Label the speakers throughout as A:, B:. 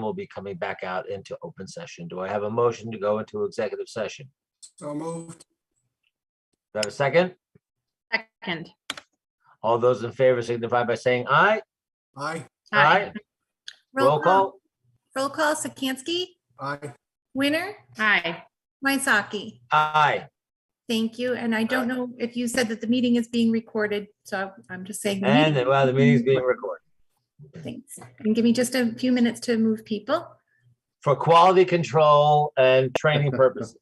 A: we'll be coming back out into open session. Do I have a motion to go into executive session?
B: So moved.
A: Do I have a second?
C: Second.
A: All those in favor signify by saying aye.
B: Aye.
A: Aye. Roll call.
D: Roll call, Sikansky,
B: Aye.
D: Winner,
C: Aye.
D: Wysocki.
A: Aye.
D: Thank you. And I don't know if you said that the meeting is being recorded, so I'm just saying. the
A: And
D: meeting-
A: well, the meeting's being recorded.
D: Thanks. And give me just a few minutes to move people.
A: For quality control and training purposes.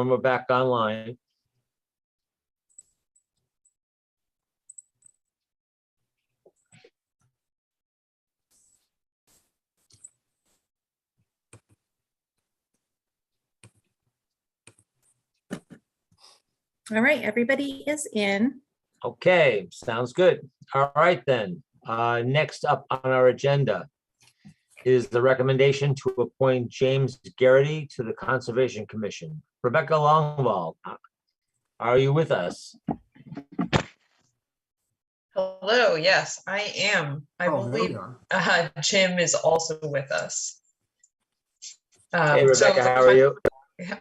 A: confirm we're back online.
D: All right, everybody is in.
A: Okay, sounds good. All right, then. Next up on our agenda is the recommendation to appoint James Garrity to the Conservation Commission. Rebecca Longwald, are you with us?
C: Hello, yes, I am. I
B: Oh, there we
C: believe
B: are.
C: Jim is also with us.
A: Hey,
C: So
A: Rebecca, how are you?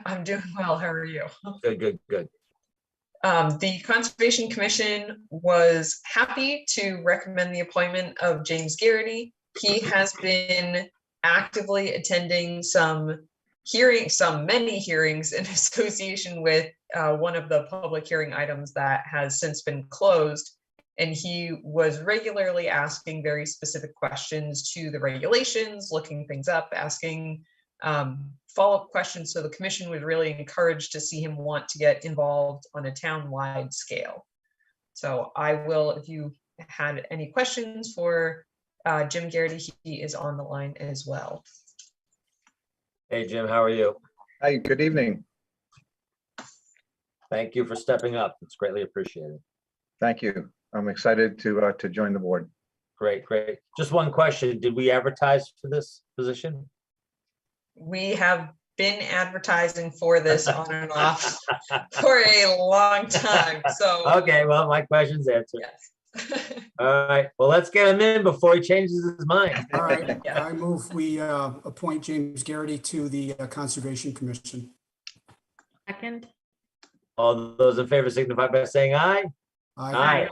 C: I'm doing well. How are you?
A: Good, good, good.
C: The Conservation Commission was happy to recommend the appointment of James Garrity. He has been actively attending many hearings in association with one of the public hearing items that has since been closed. And he was regularly asking very specific questions to the regulations, looking things up, asking follow-up questions. So the commission was really encouraged to see him want to get involved on a town-wide scale. So I will, if you had any questions for Jim Garrity, he is on the line as well.
A: Hey, Jim, how are you?
E: Hi, good evening.
A: Thank you for stepping up. It's greatly appreciated.
E: Thank you. I'm excited to join the board.
A: Great, great. Just one question. Did we advertise for this position?
C: We have been advertising for this on and off for a long time. So
A: Okay, well, my question's answered.
C: yes.
A: All right, well, let's get him in before he changes his mind.
B: All right,
C: Yeah.
B: I move we appoint James Garrity to the Conservation Commission.
D: Second.
A: All those in favor signify by saying aye. Aye.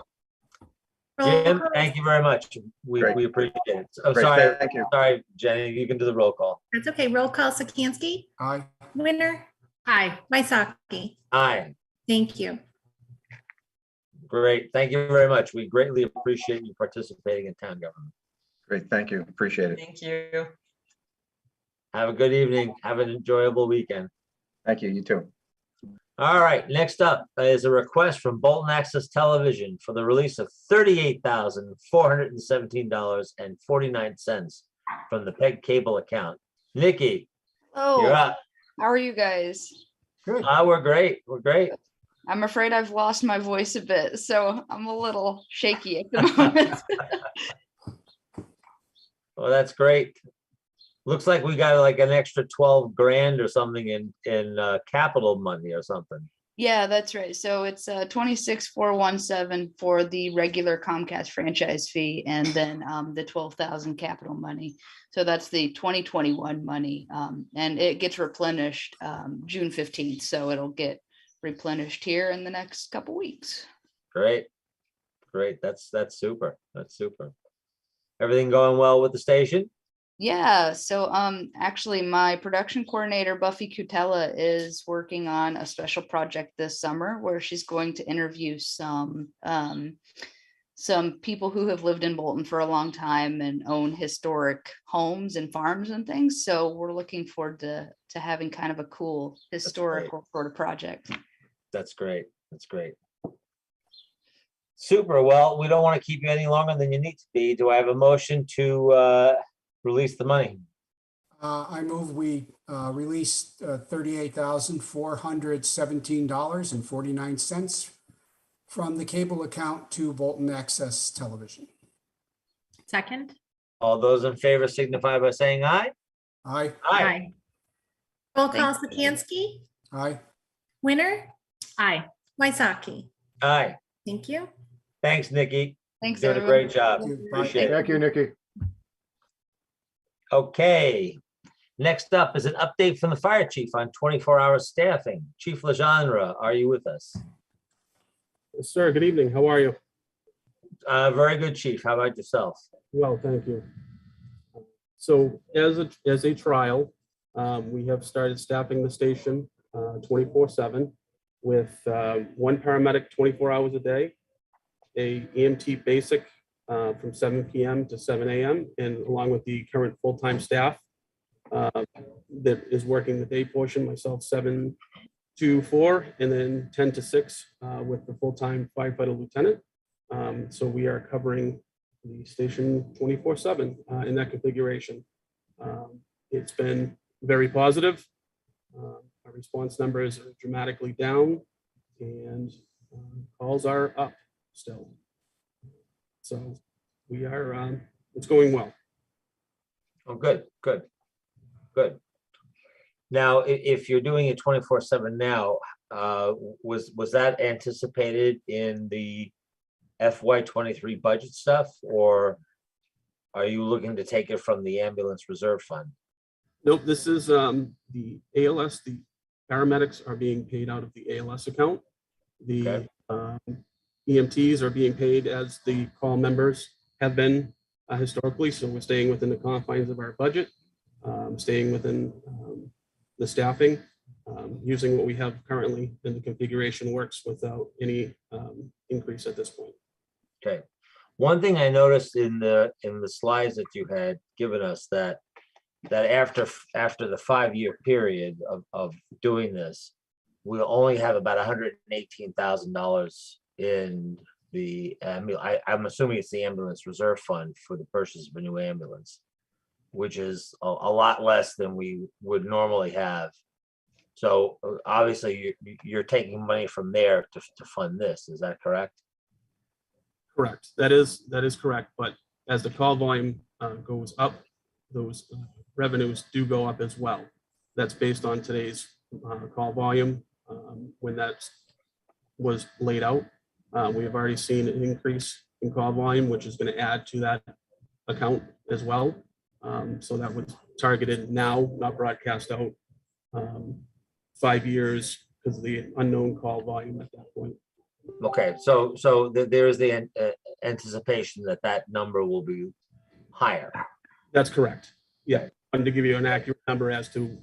D: Roll
A: Jim,
D: call.
A: thank you very much. We
E: Great.
A: appreciate it. I'm
E: Great,
A: sorry,
E: thank you.
A: sorry, Jenny, you can do the roll call.
D: That's okay. Roll call. Sikansky,
B: Aye.
D: Winner. Aye. Wysocki.
A: Aye,
D: Thank you.
A: great. Thank you very much. We greatly appreciate you participating in town government.
E: Great, thank you. Appreciate it.
C: Thank you.
A: Have a good evening. Have an enjoyable weekend.
E: Thank you, you too.
A: All right, next up is a request from Bolton Access Television for the release of $38,417.49 from the PEG cable account. Nikki, you're
F: Oh,
A: up.
F: how are you guys?
B: Good.
A: We're great. We're great.
F: I'm afraid I've lost my voice a bit, so I'm a little shaky at the moment.
A: Well, that's great. Looks like we got like an extra 12 grand or something in capital money or something.
F: Yeah, that's right. So it's 26,417 for the regular Comcast franchise fee, and then the 12,000 capital money. So that's the 2021 money, and it gets replenished June 15th. So it'll get replenished here in the next couple weeks.
A: Great. Great. That's super. That's super. Everything going well with the station?
F: Yeah, so actually my production coordinator, Buffy Cutella, is working on a special project this summer where she's going to interview some people who have lived in Bolton for a long time and own historic homes and farms and things. So we're looking forward to having kind of a cool historical sort of project.
A: That's great. That's great. Super. Well, we don't want to keep you any longer than you need to be. Do I have a motion to release the money?
B: I move we release $38,417.49 from the cable account to Bolton Access Television.
D: Second.
A: All those in favor signify by saying aye.
B: Aye.
A: Aye.
D: Roll call.
F: Thank
D: Sikansky,
B: Aye.
D: Winner. Aye. Wysocki.
A: Aye.
D: Thank you.
A: Thanks, Nikki.
F: Thanks,
A: Doing a
F: everyone.
A: great job.
B: Thank you. Bye.
A: Appreciate it.
E: Thank you, Nikki.
A: Okay. Next up is an update from the fire chief on 24-hour staffing. Chief Legendre, are you with us?
G: Yes, sir. Good evening. How are you?
A: Very good, chief. How about yourself?
G: Well, thank you. So as a trial, we have started staffing the station 24/7 with one paramedic 24 hours a day, a EMT basic from 7 p.m. to 7 a.m. and along with the current full-time staff that is working the day portion, myself 7 to 4 and then 10 to 6 with the full-time firefighter lieutenant. So we are covering the station 24/7 in that configuration. It's been very positive. Our response numbers are dramatically down and calls are up still. So we are, it's going well.
A: Oh, good, good, good. Now, if you're doing it 24/7 now, was that anticipated in the FY23 budget stuff, or are you looking to take it from the ambulance reserve fund?
G: Nope, this is the ALS, the paramedics are being paid out of the ALS account. The EMTs are being paid as the call members have been historically, so we're staying within the confines of our budget, staying within the staffing, using what we have currently, and the configuration works without any increase at this point.
A: Okay. One thing I noticed in the slides that you had given us that after the 5-year period of doing this, we'll only have about $118,000 in the I'm assuming it's the ambulance reserve fund for the purchase of a new ambulance, which is a lot less than we would normally have. So obviously you're taking money from there to fund this. Is that correct?
G: Correct. That is correct. But as the call volume goes up, those revenues do go up as well. That's based on today's call volume. When that was laid out, we have already seen an increase in call volume, which is going to add to that account as well. So that was targeted now, not broadcast out 5 years because of the unknown call volume at that point.
A: Okay, so there is the anticipation that number will be higher.
G: That's correct. Yeah, I'm to give you an accurate number as to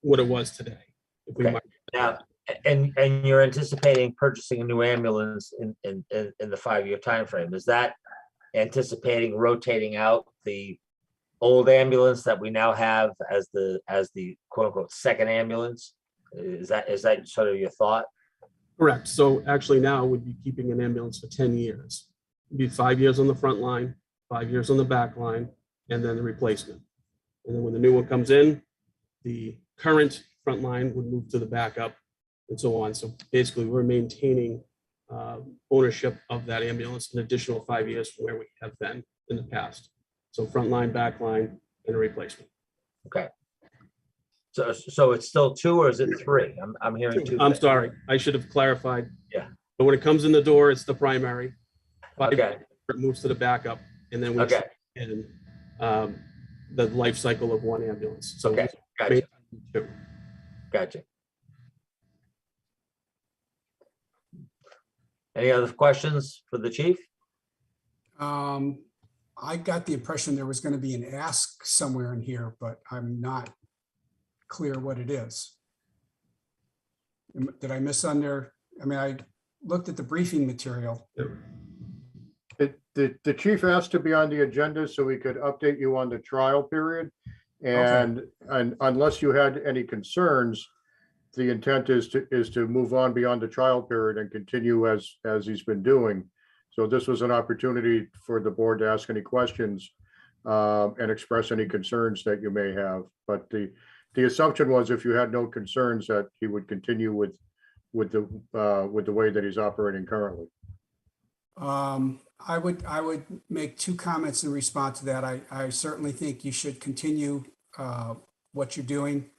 G: what it was today. If we
A: Okay.
G: might.
A: Now, and you're anticipating purchasing a new ambulance in the 5-year time frame. Is that anticipating rotating out the old ambulance that we now have as the quote unquote second ambulance? Is that sort of your thought?
G: Correct. So actually now we'd be keeping an ambulance for 10 years. It'd be 5 years on the front line, 5 years on the back line, and then the replacement. And then when the new one comes in, the current front line would move to the backup and so on. So basically we're maintaining ownership of that ambulance an additional 5 years from where we have been in the past. So front line, back line, and a replacement.
A: Okay. So it's still 2 or is it 3? I'm hearing 2.
G: I'm sorry, I should have clarified.
A: Yeah.
G: But when it comes in the door, it's the primary. 5
A: Okay.
G: years, it moves to the backup, and then we
A: Okay.
G: in the life cycle of one ambulance. So
A: Okay. Gotcha.
G: two.
A: Gotcha. Any other questions for the chief?
B: I got the impression there was going to be an ask somewhere in here, but I'm not clear what it is. Did I miss under? I mean, I looked at the briefing material.
H: The chief asked to be on the agenda so we could update you on the trial period. And unless you had any concerns, the intent is to move on beyond the trial period and continue as he's been doing. So this was an opportunity for the board to ask any questions and express any concerns that you may have. But the assumption was if you had no concerns that he would continue with the way that he's operating currently.
B: I would make 2 comments in response to that. I certainly think you should continue what you're doing.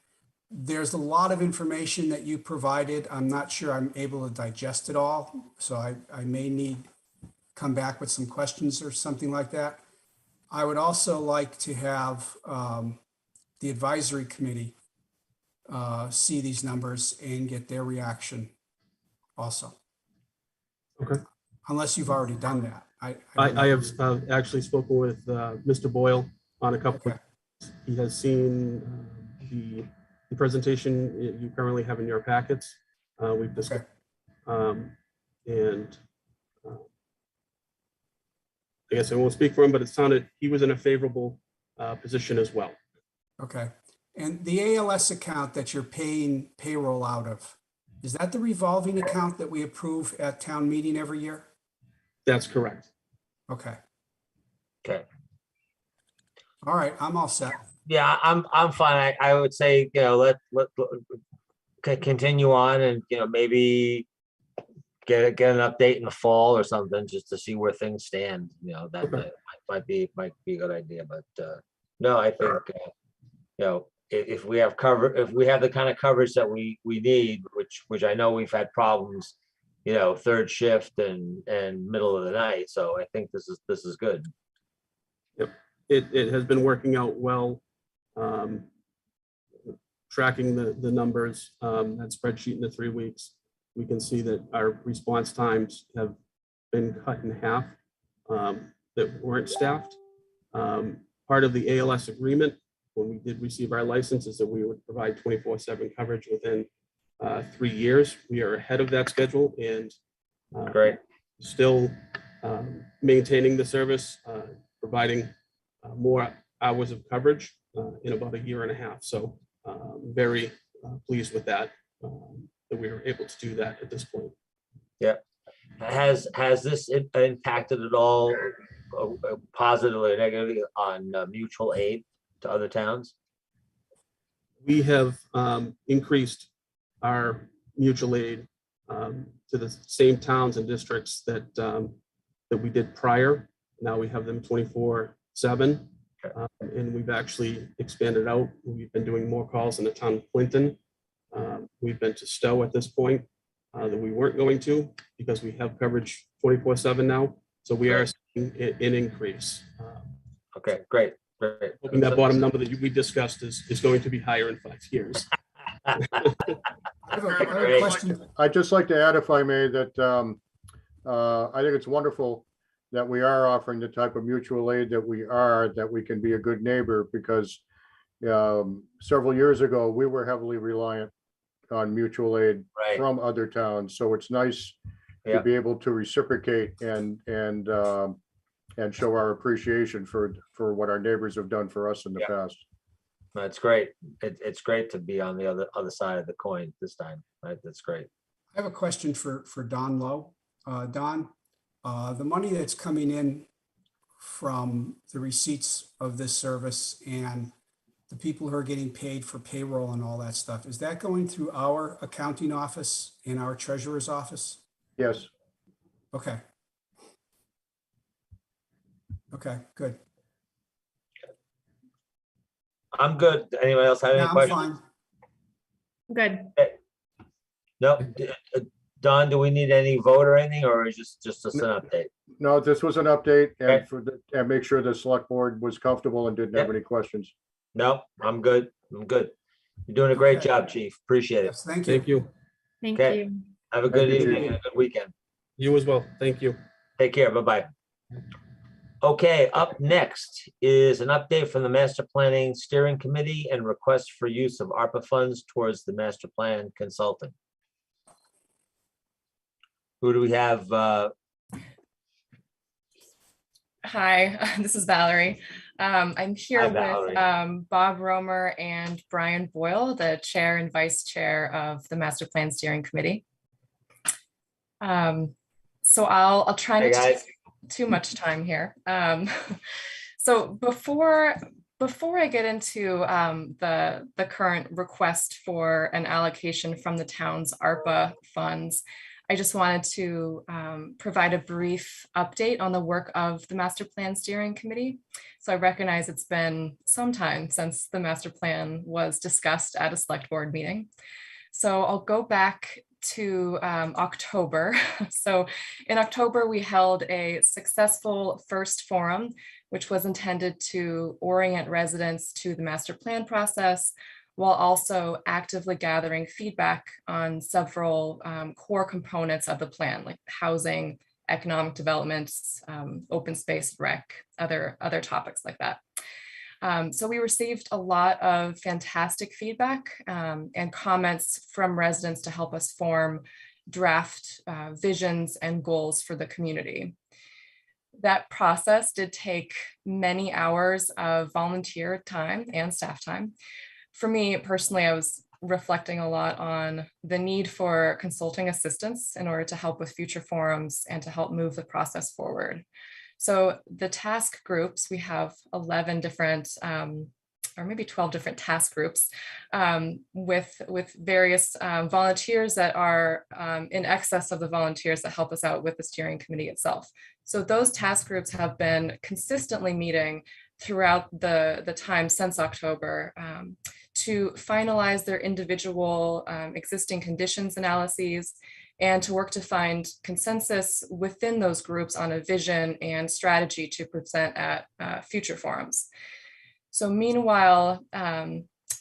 B: There's a lot of information that you provided. I'm not sure I'm able to digest it all, so I may need come back with some questions or something like that. I would also like to have the advisory committee see these numbers and get their reaction also.
G: Okay.
B: Unless you've already done that.
G: I have actually spoken with Mr. Boyle on a couple.
B: Okay.
G: He has seen the presentation you currently have in your packets. We've discussed, and I guess I won't speak for him, but it sounded he was in a favorable position as well.
B: Okay. And the ALS account that you're paying payroll out of, Is that the revolving account that we approve at town meeting every year?
G: That's correct.
B: Okay.
A: Okay.
B: All right, I'm all set.
A: Yeah, I'm fine. I would say, let continue on and, maybe get an update in the fall or something, just to see where things stand, that
G: Okay.
A: that might be a good idea, but, no, I think, if we have if we have the kind of coverage that we need, which I know we've had problems, third shift and middle of the night, so I think this is good.
G: It has been working out well. Tracking the numbers, that spreadsheet in the 3 weeks, we can see that our response times have been cut in half that weren't staffed. Part of the ALS agreement, when we did receive our license, is that we would provide 24/7 coverage within 3 years. We are ahead of that schedule and
A: Great.
G: still maintaining the service, providing more hours of coverage in about a year and a half. So very pleased with that, that we were able to do that at this point.
A: Yeah. Has this impacted at all positively or negatively on mutual aid to other towns?
G: We have increased our mutual aid to the same towns and districts that we did prior. Now we have them 24/7. And we've actually expanded out. We've been doing more calls in the town of Clinton. We've been to Stowe at this point that we weren't going to because we have coverage 24/7 now. So we are seeing an increase.
A: Okay, great.
G: Hoping that bottom number that we discussed is going to be higher in 5 years.
B: I have a question.
H: I'd just like to add, if I may, that I think it's wonderful that we are offering the type of mutual aid that we can be a good neighbor, because several years ago, we were heavily reliant on mutual aid
A: Right.
H: from other towns. So it's nice to
A: Yeah.
H: be able to reciprocate and show our appreciation for what our neighbors have done for us in the
A: Yeah.
H: past.
A: That's great. It's great to be on the other side of the coin this time. Right? That's great.
B: I have a question for Don Lowe. Don, the money that's coming in from the receipts of this service and the people who are getting paid for payroll and all that stuff, is that going through our accounting office and our treasurer's office?
H: Yes.
B: Okay. Okay, good.
A: I'm good. Anybody else have any
B: Yeah, I'm
A: questions?
B: fine.
D: Good.
A: No. Don, do we need any vote or anything, or is just an update?
H: No, this was an update
A: Okay.
H: and make sure the select board was comfortable and didn't have any questions.
A: No, I'm good. I'm good. You're doing a great
B: Okay.
A: job, Chief. Appreciate it.
B: Yes, thank you.
G: Thank you.
D: Thank
A: Okay.
D: you.
A: Have a good
H: Thank you,
A: evening
H: Chief.
A: and a good weekend.
G: You as well. Thank you.
A: Take care. Bye-bye. Okay, up next is an update from the Master Planning Steering Committee and request for use of ARPA funds towards the master plan consultant. Who do we have?
I: Hi, this is Valerie. I'm here
A: Hi, Valerie.
I: with Bob Romer and Brian Boyle, the chair and vice chair of the Master Plan Steering Committee. So I'll try
A: Hey,
I: not to
A: guys.
I: take too much time here. So before I get into the current request for an allocation from the town's ARPA funds, I just wanted to provide a brief update on the work of the Master Plan Steering Committee. So I recognize it's been some time since the master plan was discussed at a select board meeting. So I'll go back to October. So in October, we held a successful first forum, which was intended to orient residents to the master plan process, while also actively gathering feedback on several core components of the plan, like housing, economic development, open space, rec, other topics like that. So we received a lot of fantastic feedback and comments from residents to help us form draft visions and goals for the community. That process did take many hours of volunteer time and staff time. For me personally, I was reflecting a lot on the need for consulting assistance in order to help with future forums and to help move the process forward. So the task groups, we have 11 different, or maybe 12 different task groups with various volunteers that are in excess of the volunteers that help us out with the steering committee itself. So those task groups have been consistently meeting throughout the time since October to finalize their individual existing conditions analyses and to work to find consensus within those groups on a vision and strategy to present at future forums. So meanwhile,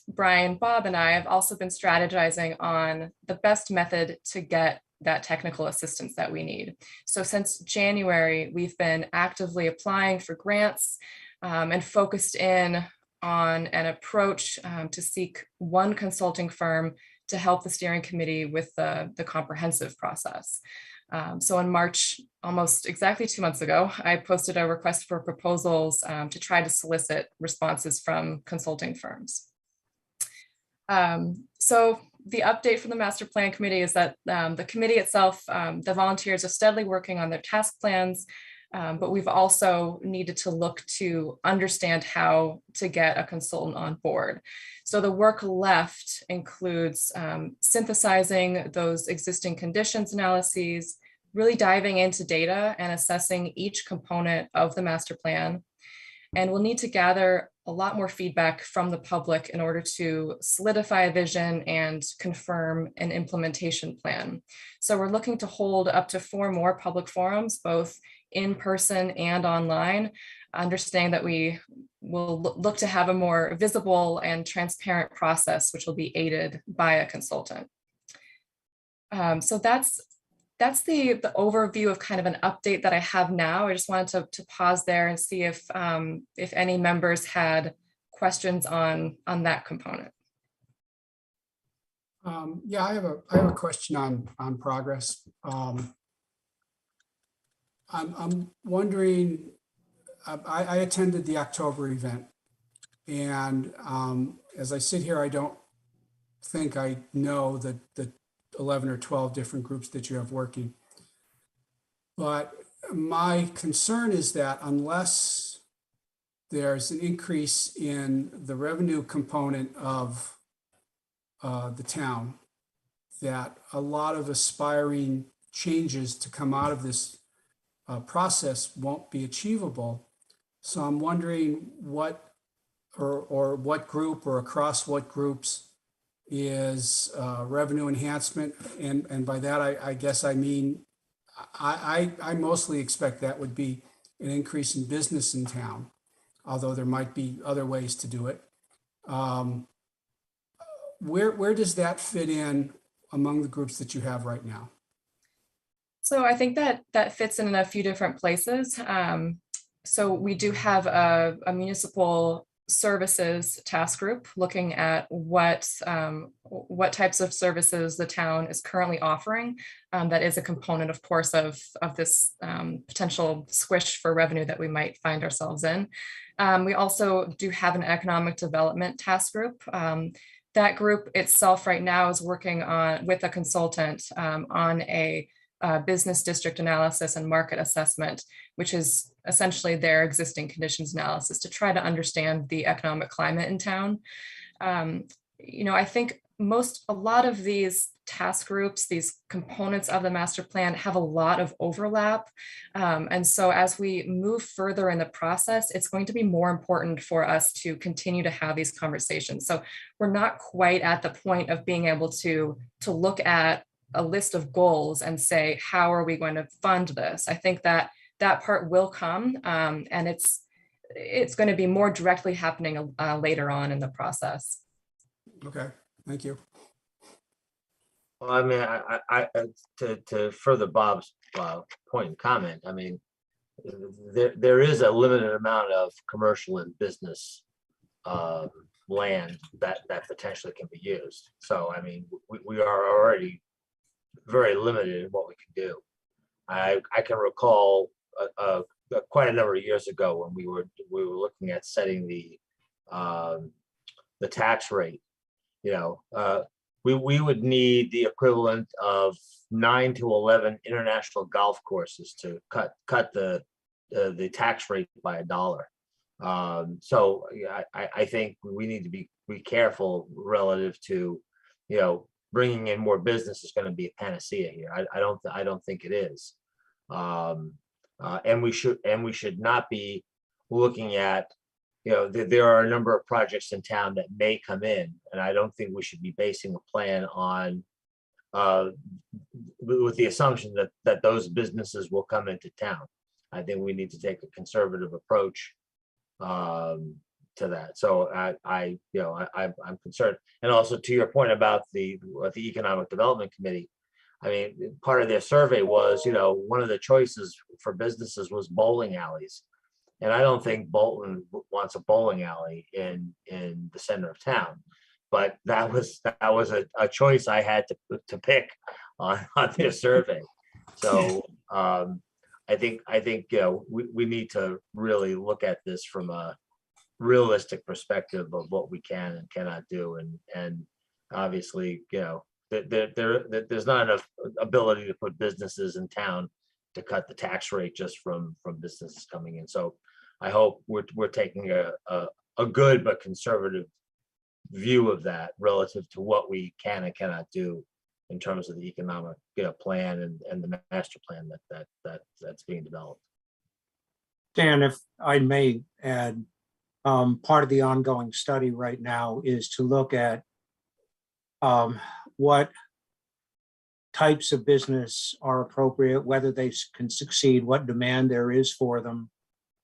I: Brian, Bob, and I have also been strategizing on the best method to get that technical assistance that we need. So since January, we've been actively applying for grants and focused in on an approach to seek one consulting firm to help the steering committee with the comprehensive process. So in March, almost exactly 2 months ago, I posted a request for proposals to try to solicit responses from consulting firms. So the update from the master plan committee is that the committee itself, the volunteers are steadily working on their task plans, but we've also needed to look to understand how to get a consultant on board. So the work left includes synthesizing those existing conditions analyses, really diving into data and assessing each component of the master plan. And we'll need to gather a lot more feedback from the public in order to solidify a vision and confirm an implementation plan. So we're looking to hold up to 4 more public forums, both in person and online, understanding that we will look to have a more visible and transparent process, which will be aided by a consultant. So that's the overview of kind of an update that I have now. I just wanted to pause there and see if any members had questions on that component.
B: Yeah, I have a question on progress. I'm wondering, I attended the October event, and as I sit here, I don't think I know the 11 or 12 different groups that you have working. But my concern is that unless there's an increase in the revenue component of the town, that a lot of aspiring changes to come out of this process won't be achievable. So I'm wondering what or what group or across what groups is revenue enhancement, and by that I guess I mean I mostly expect that would be an increase in business in town, although there might be other ways to do it. Where does that fit in among the groups that you have right now?
I: So I think that fits in a few different places. So we do have a municipal services task group looking at what types of services the town is currently offering. That is a component, of course, of this potential squish for revenue that we might find ourselves in. We also do have an economic development task group. That group itself right now is working with a consultant on a business district analysis and market assessment, which is essentially their existing conditions analysis to try to understand the economic climate in town. I think a lot of these task groups, these components of the master plan have a lot of overlap. And so as we move further in the process, it's going to be more important for us to continue to have these conversations. So we're not quite at the point of being able to look at a list of goals and say, how are we going to fund this? I think that part will come, and it's going to be more directly happening later on in the process.
B: Okay, thank you.
A: Well, I mean, I to further Bob's point and comment, I mean, there is a limited amount of commercial and business land that potentially can be used. So, I mean, we are already very limited in what we can do. I can recall quite a number of years ago when we were looking at setting the tax rate we would need the equivalent of 9 to 11 international golf courses to cut the tax rate by $1. So yeah, I think we need to be careful relative to, bringing in more business is going to be a panacea here. I don't think it is. And we should not be looking at, there are a number of projects in town that may come in, and I don't think we should be basing a plan on with the assumption that those businesses will come into town. I think we need to take a conservative approach to that. So I'm concerned. And also to your point about the Economic Development Committee, I mean, part of their survey was, one of the choices for businesses was bowling alleys. And I don't think Bolton wants a bowling alley in the center of town. But that was a choice I had to pick on their survey. So I think we need to really look at this from a realistic perspective of what we can and cannot do, and obviously, there's not enough ability to put businesses in town to cut the tax rate just from businesses coming in. So I hope we're taking a good but conservative view of that relative to what we can and cannot do in terms of the economic plan and the master plan that's being developed.
J: Dan, if I may add, part of the ongoing study right now is to look at what types of business are appropriate, whether they can succeed, what demand there is for them,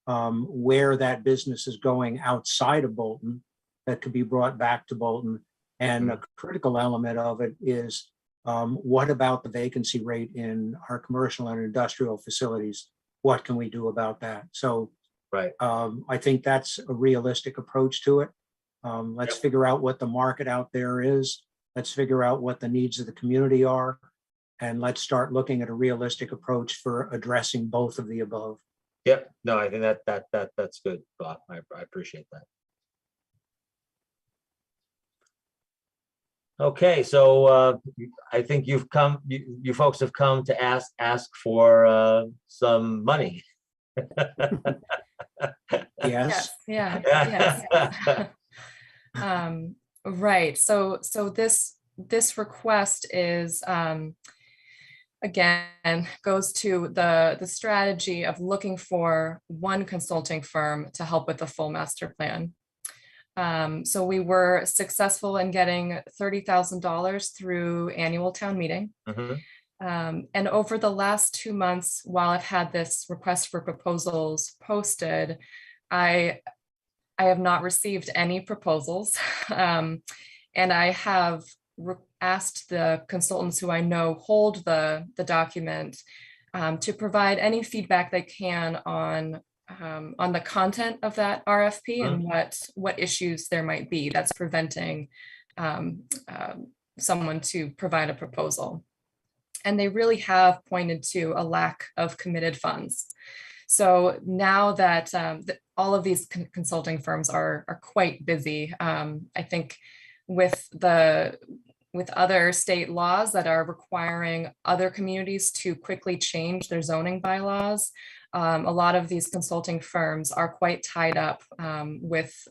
J: where that business is going outside of Bolton that could be brought back to Bolton. And a critical element of it is what about the vacancy rate in our commercial and industrial facilities? What can we do about that? So
A: right.
J: I think that's a realistic approach to it. Let's figure out what the market out there is. Let's figure out what the needs of the community are. And let's start looking at a realistic approach for addressing both of the above.
A: Yep. No, I think that's good, Bob. I appreciate that. Okay, so I think you folks have come to ask for some money.
J: Yes.
I: Yes. Right. So this request is again goes to the strategy of looking for one consulting firm to help with the full master plan. So we were successful in getting $30,000 through annual town meeting. And over the last 2 months, while I've had this request for proposals posted, I have not received any proposals. And I have asked the consultants who I know hold the document to provide any feedback they can on the content of that RFP and what issues there might be that's preventing someone to provide a proposal. And they really have pointed to a lack of committed funds. So now that all of these consulting firms are quite busy, I think with other state laws that are requiring other communities to quickly change their zoning bylaws, a lot of these consulting firms are quite tied up with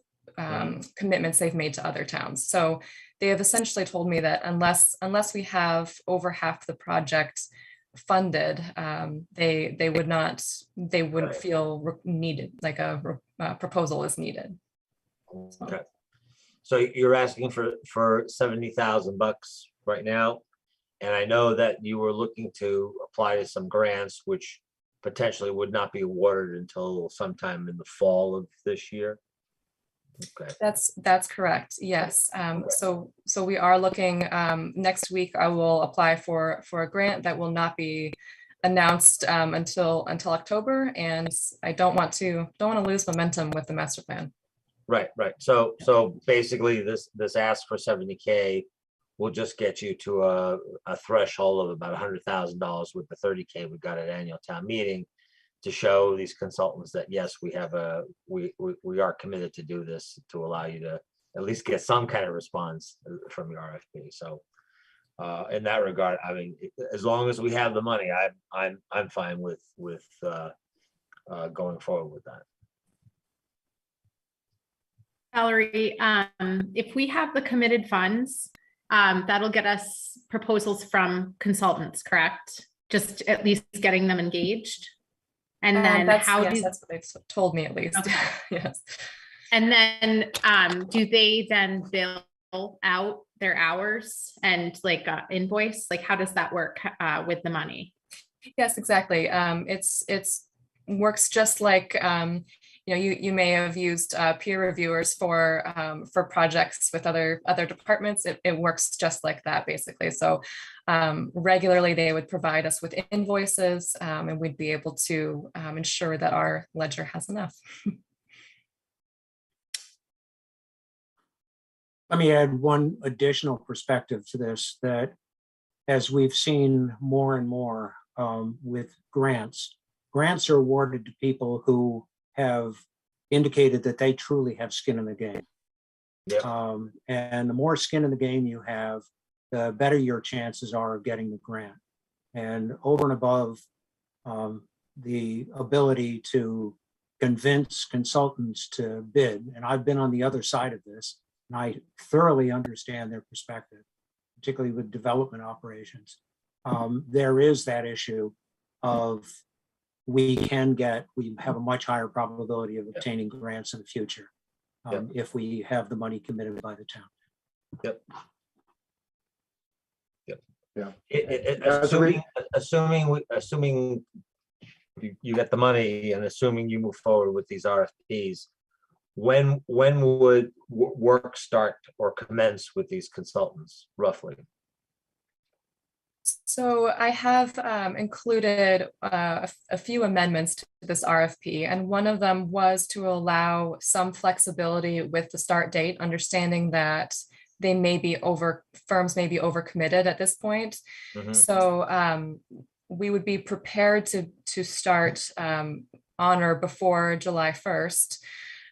I: commitments they've made to other towns. So they have essentially told me that unless we have over half the project funded, they wouldn't feel needed, like a proposal is needed.
A: Okay. So you're asking for $70,000 right now, and I know that you were looking to apply to some grants, which potentially would not be awarded until sometime in the fall of this year. Okay.
I: That's correct. Yes. So we are looking. Next week, I will apply for a grant that will not be announced until October, and I don't want to lose momentum with the master plan.
A: Right. So basically, this ask for $70K will just get you to a threshold of about $100,000 with the $30K we got at annual town meeting, to show these consultants that yes, we are committed to do this, to allow you at least get some kind of response from the RFP. So in that regard, I mean, as long as we have the money, I'm fine with going forward with that.
D: Valerie, if we have the committed funds, that'll get us proposals from consultants, correct? Just at least getting them engaged. And then
I: That's
D: how
I: yes,
D: do,
I: that's what they've told me at least.
D: Okay.
I: Yes.
D: and then do they then bill out their hours and like invoice? Like, how does that work with the money?
I: Yes, exactly. It's works just like you know, you may have used peer reviewers for projects with other departments. It works just like that, basically. So regularly they would provide us with invoices, and we'd be able to ensure that our ledger has enough.
J: Let me add one additional perspective to this, that as we've seen more and more with grants are awarded to people who have indicated that they truly have skin in the game.
A: Yeah.
J: And the more skin in the game you have, the better your chances are of getting the grant. And over and above the ability to convince consultants to bid, and I've been on the other side of this, and I thoroughly understand their perspective, particularly with development operations. There is that issue of we have a much higher probability of obtaining grants in the future if we have the money committed by the town.
A: Yep.
H: Yeah.
A: Assuming you get the money and assuming you move forward with these RFPs, when would work start or commence with these consultants roughly?
I: So I have included a few amendments to this RFP, and one of them was to allow some flexibility with the start date, understanding that they may be firms may be overcommitted at this point.
A: Mhm.
I: So we would be prepared to start on or before July 1st.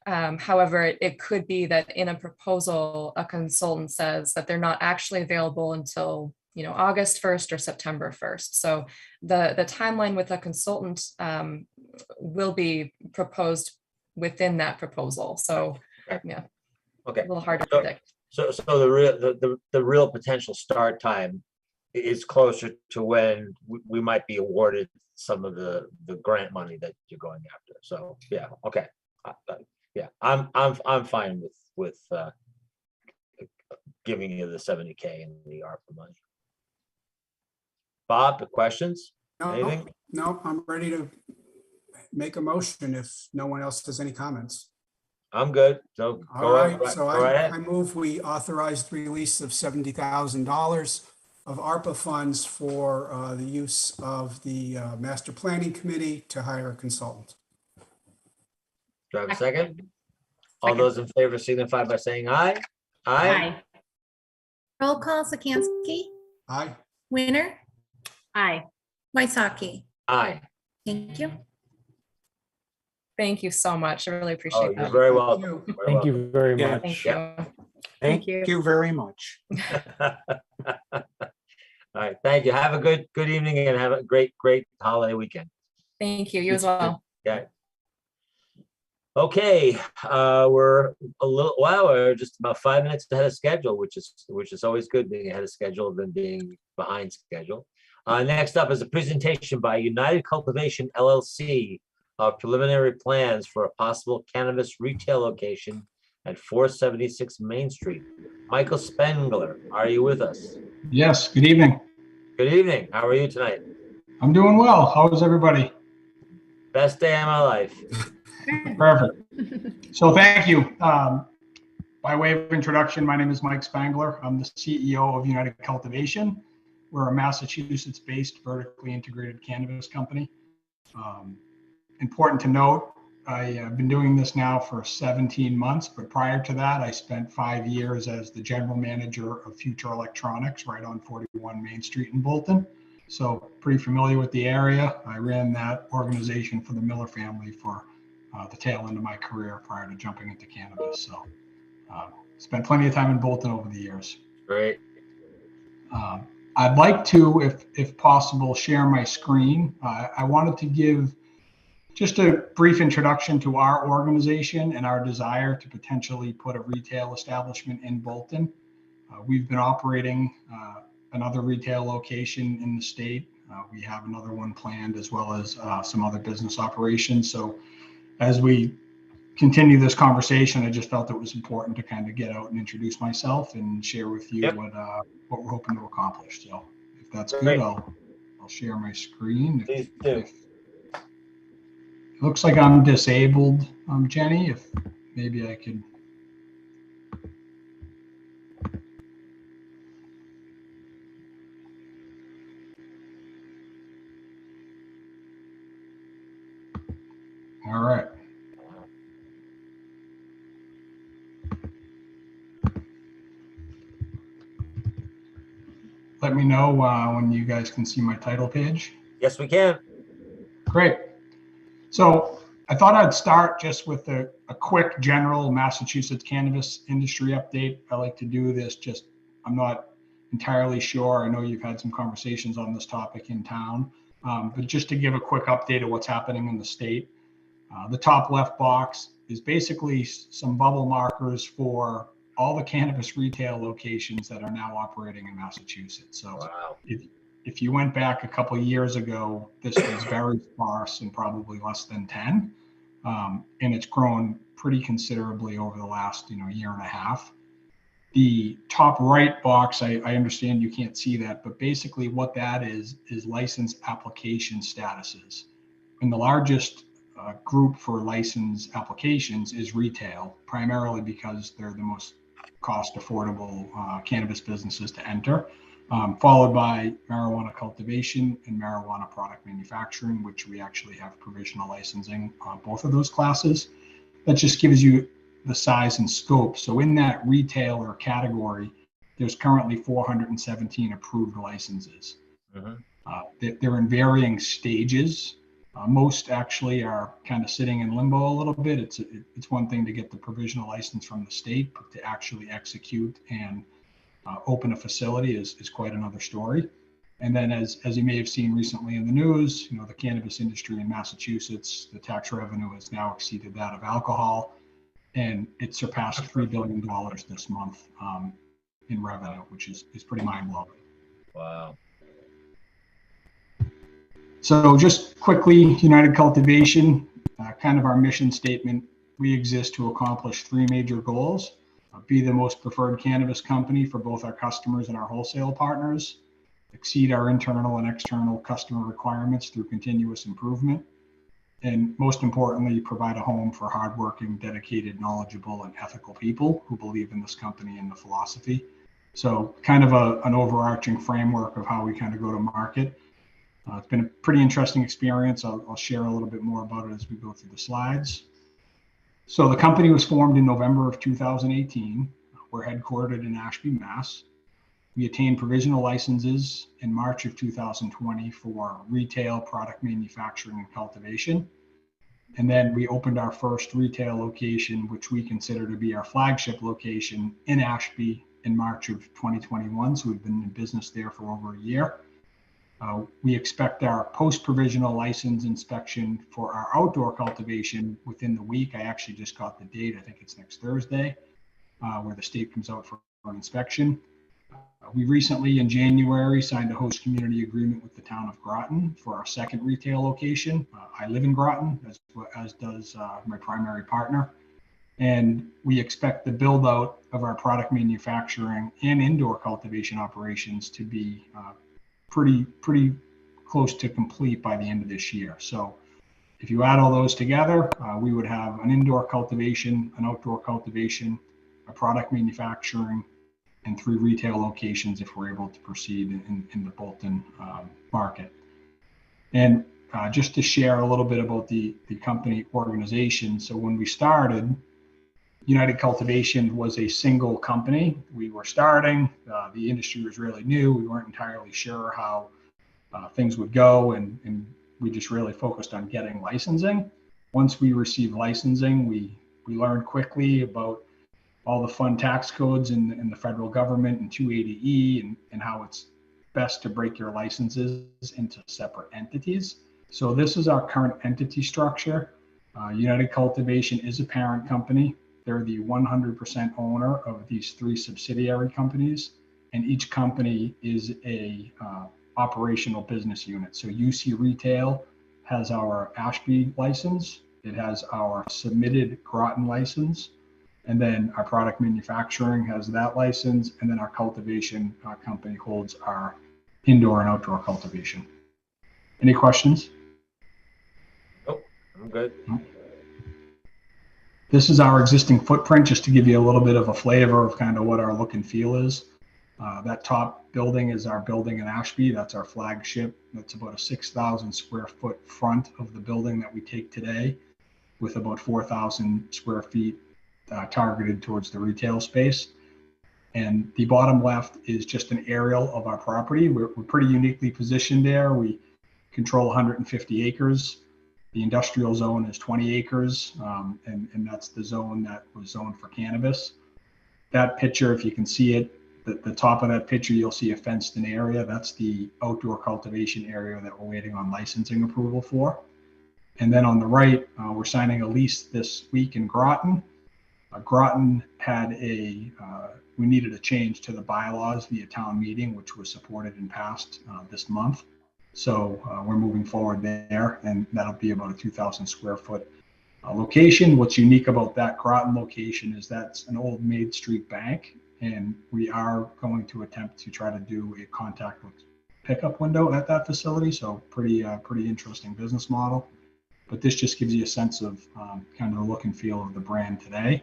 I: However, it could be that in a proposal, a consultant says that they're not actually available until August 1st or September 1st. So the timeline with a consultant will be proposed within that proposal. So yeah,
A: Okay.
I: a little hard to predict.
A: So the real potential start time is closer to when we might be awarded some of the grant money that you're going after. So yeah, okay, yeah, I'm fine with giving you the 70K and the ARPA money. Bob, the questions? Anything?
B: No, I'm ready to make a motion if no one else has any comments.
A: I'm good. So
B: All right, so I move we authorize the release of $70,000 of ARPA funds for the use of the Master Planning Committee to hire a consultant.
A: Do I have a second? All those in favor signify by saying aye. Aye.
D: Roll call, Sikansky,
B: Aye.
D: Winner, aye, Wysocki.
A: Aye.
D: Thank you.
I: Thank you so much. I really
A: Oh,
I: appreciate
A: you're
I: that.
A: very welcome.
K: Thank you very
J: Yeah.
K: much.
I: Thank
A: Yeah.
I: you.
J: Thank you very much.
A: All right, thank you. Have a good evening and have a great holiday weekend.
I: Thank you. You as well.
A: Yeah. Okay, we're we're just about 5 minutes ahead of schedule, which is always good, being ahead of schedule than being behind schedule. Next up is a presentation by United Cultivation LLC of preliminary plans for a possible cannabis retail location at 476 Main Street. Michael Spengler, are you with us?
L: Yes, good evening.
A: Good evening. How are you tonight?
L: I'm doing well. How is everybody?
A: Best day of my life.
L: Perfect. So thank you. By way of introduction, my name is Mike Spangler. I'm the CEO of United Cultivation. We're a Massachusetts-based vertically integrated cannabis company. Important to note, I have been doing this now for 17 months, but prior to that, I spent 5 years as the general manager of Future Electronics right on 41 Main Street in Bolton. So pretty familiar with the area. I ran that organization for the Miller family for the tail end of my career prior to jumping into cannabis. So spent plenty of time in Bolton over the years.
A: Great.
L: I'd like to, if possible, share my screen. I wanted to give just a brief introduction to our organization and our desire to potentially put a retail establishment in Bolton. We've been operating another retail location in the state. We have another one planned, as well as some other business operations. So as we continue this conversation, I just felt it was important to kind of get out and introduce myself and share with you what we're hoping to accomplish. So if that's good, I'll share my screen.
A: Please do.
L: It looks like I'm disabled, Jenny, if maybe I could. All right. Let me know when you guys can see my title page.
A: Yes, we can.
L: Great. So I thought I'd start just with a quick general Massachusetts cannabis industry update. I like to do this I'm not entirely sure. I know you've had some conversations on this topic in town, but just to give a quick update of what's happening in the state. The top left box is basically some bubble markers for all the cannabis retail locations that are now operating in Massachusetts. So
A: Wow.
L: if you went back a couple of years ago, this was very sparse and probably less than 10. And it's grown pretty considerably over the last year and a half. The top right box, I understand you can't see that, but basically what that is license application statuses. And the largest group for license applications is retail, primarily because they're the most cost affordable cannabis businesses to enter, followed by marijuana cultivation and marijuana product manufacturing, which we actually have provisional licensing on both of those classes. That just gives you the size and scope. So in that retailer category, there's currently 417 approved licenses. They're in varying stages. Most actually are kind of sitting in limbo a little bit. It's one thing to get the provisional license from the state, but to actually execute and open a facility is quite another story. And then as you may have seen recently in the news, the cannabis industry in Massachusetts, the tax revenue has now exceeded that of alcohol, and it surpassed $3 billion this month in revenue, which is pretty mind-blowing.
A: Wow.
L: So just quickly, United Cultivation, kind of our mission statement, we exist to accomplish three major goals: be the most preferred cannabis company for both our customers and our wholesale partners, exceed our internal and external customer requirements through continuous improvement, and most importantly, provide a home for hardworking, dedicated, knowledgeable, and ethical people who believe in this company and the philosophy. So kind of an overarching framework of how we kind of go to market. It's been a pretty interesting experience. I'll share a little bit more about it as we go through the slides. So the company was formed in November of 2018. We're headquartered in Ashby, Mass. We attained provisional licenses in March of 2020 for retail, product manufacturing, and cultivation. And then we opened our first retail location, which we consider to be our flagship location, in Ashby in March of 2021. So we've been in business there for over a year. We expect our post-provisional license inspection for our outdoor cultivation within the week. I actually just got the date. I think it's next Thursday, where the state comes out for an inspection. We recently, in January, signed a host community agreement with the town of Groton for our second retail location. I live in Groton, as does my primary partner. And we expect the build out of our product manufacturing and indoor cultivation operations to be pretty close to complete by the end of this year. So if you add all those together, we would have an indoor cultivation, an outdoor cultivation, a product manufacturing, and 3 retail locations if we're able to proceed in the Bolton market. And just to share a little bit about the company organization. So when we started, United Cultivation was a single company. We were starting, the industry was really new. We weren't entirely sure how things would go, and we just really focused on getting licensing. Once we received licensing, we learned quickly about all the fun tax codes in the federal government and 280E and how it's best to break your licenses into separate entities. So this is our current entity structure. United Cultivation is a parent company. They're the 100% owner of these 3 subsidiary companies, and each company is a operational business unit. So UC Retail has our Ashby license. It has our submitted Groton license. And then our product manufacturing has that license. And then our cultivation company holds our indoor and outdoor cultivation. Any questions?
A: Nope, I'm good.
L: This is our existing footprint, just to give you a little bit of a flavor of kind of what our look and feel is. That top building is our building in Ashby. That's our flagship. That's about a 6,000 square foot front of the building that we take today, with about 4,000 square feet targeted towards the retail space. And the bottom left is just an aerial of our property. We're pretty uniquely positioned there. We control 150 acres. The industrial zone is 20 acres, and that's the zone that was zoned for cannabis. That picture, if you can see it, the top of that picture, you'll see a fenced-in area. That's the outdoor cultivation area that we're waiting on licensing approval for. And then on the right, we're signing a lease this week in Groton. Groton had we needed a change to the bylaws via town meeting, which was supported and passed this month. So we're moving forward there, and that'll be about a 2,000 square foot location. What's unique about that Groton location is that's an old Maid Street bank, and we are going to attempt to try to do a contactless pickup window at that facility. So pretty interesting business model. But this just gives you a sense of kind of the look and feel of the brand today.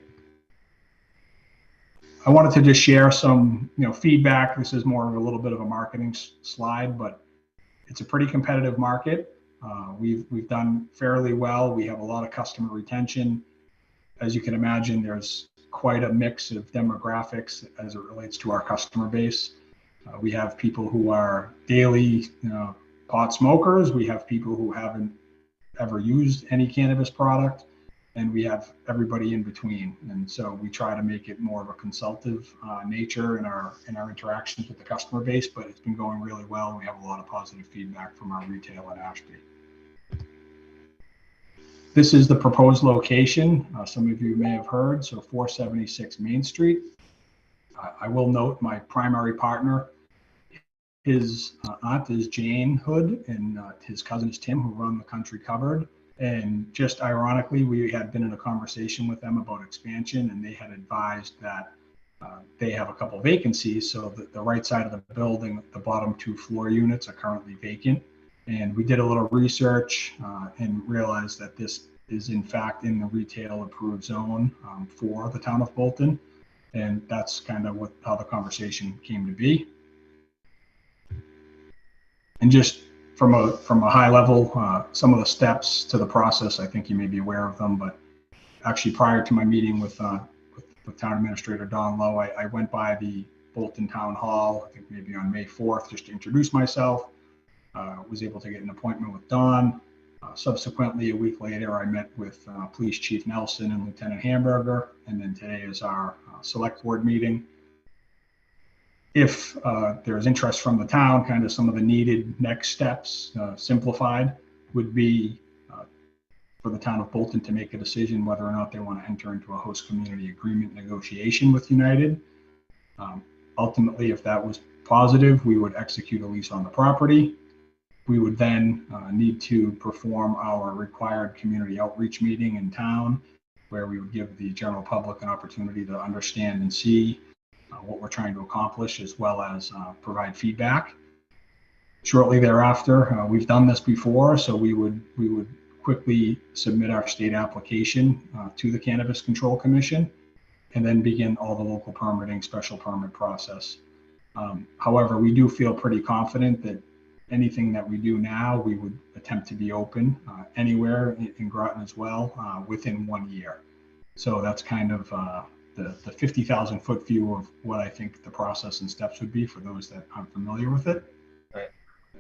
L: I wanted to just share some feedback. This is more of a little bit of a marketing slide, but it's a pretty competitive market. We've done fairly well. We have a lot of customer retention. As you can imagine, there's quite a mix of demographics as it relates to our customer base. We have people who are daily pot smokers. We have people who haven't ever used any cannabis product, and we have everybody in between. And so we try to make it more of a consultative nature in our interactions with the customer base, but it's been going really well. We have a lot of positive feedback from our retail at Ashby. This is the proposed location. Some of you may have heard, so 476 Main Street. I will note my primary partner, his aunt is Jane Hood, and his cousin is Tim, who run the Country Cupboard. And just ironically, we had been in a conversation with them about expansion, and they had advised that they have a couple vacancies. So the right side of the building, the bottom 2 floor units are currently vacant. And we did a little research and realized that this is in fact in the retail approved zone for the town of Bolton. And that's kind of how the conversation came to be. And just from a high level, some of the steps to the process, I think you may be aware of them, but actually prior to my meeting with Town Administrator Don Lowe, I went by the Bolton Town Hall, I think maybe on May 4th, just to introduce myself. Was able to get an appointment with Don. Subsequently, a week later, I met with Police Chief Nelson and Lieutenant Hamburger, and then today is our select board meeting. If there's interest from the town, kind of some of the needed next steps, simplified, would be for the town of Bolton to make a decision whether or not they want to enter into a host community agreement negotiation with United. Ultimately, if that was positive, we would execute a lease on the property. We would then need to perform our required community outreach meeting in town, where we would give the general public an opportunity to understand and see what we're trying to accomplish, as well as provide feedback. Shortly thereafter, we've done this before, so we would quickly submit our state application to the Cannabis Control Commission, and then begin all the local permitting, special permit process. However, we do feel pretty confident that anything that we do now, we would attempt to be open anywhere in Groton as well within 1 year. So that's kind of the 50,000 foot view of what I think the process and steps would be for those that aren't familiar with it.
A: Right.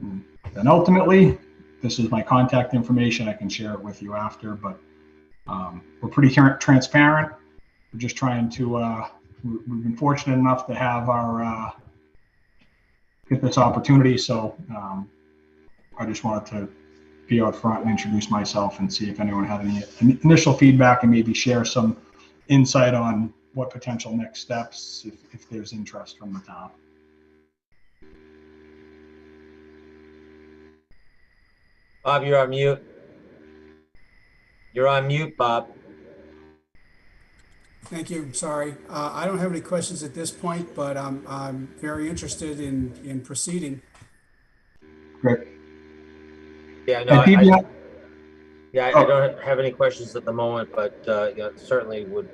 L: And then ultimately, this is my contact information. I can share it with you after, but we're pretty transparent. we're just trying to, we've been fortunate enough to have our, get this opportunity. So I just wanted to be out front and introduce myself and see if anyone had any initial feedback and maybe share some insight on what potential next steps, if there's interest from the town.
A: Bob, you're on mute. You're on mute, Bob.
B: Thank you. Sorry. I don't have any questions at this point, but I'm very interested in proceeding.
L: Great.
A: Yeah, no,
L: And PBI
A: I don't have any questions at the moment, but yeah, certainly would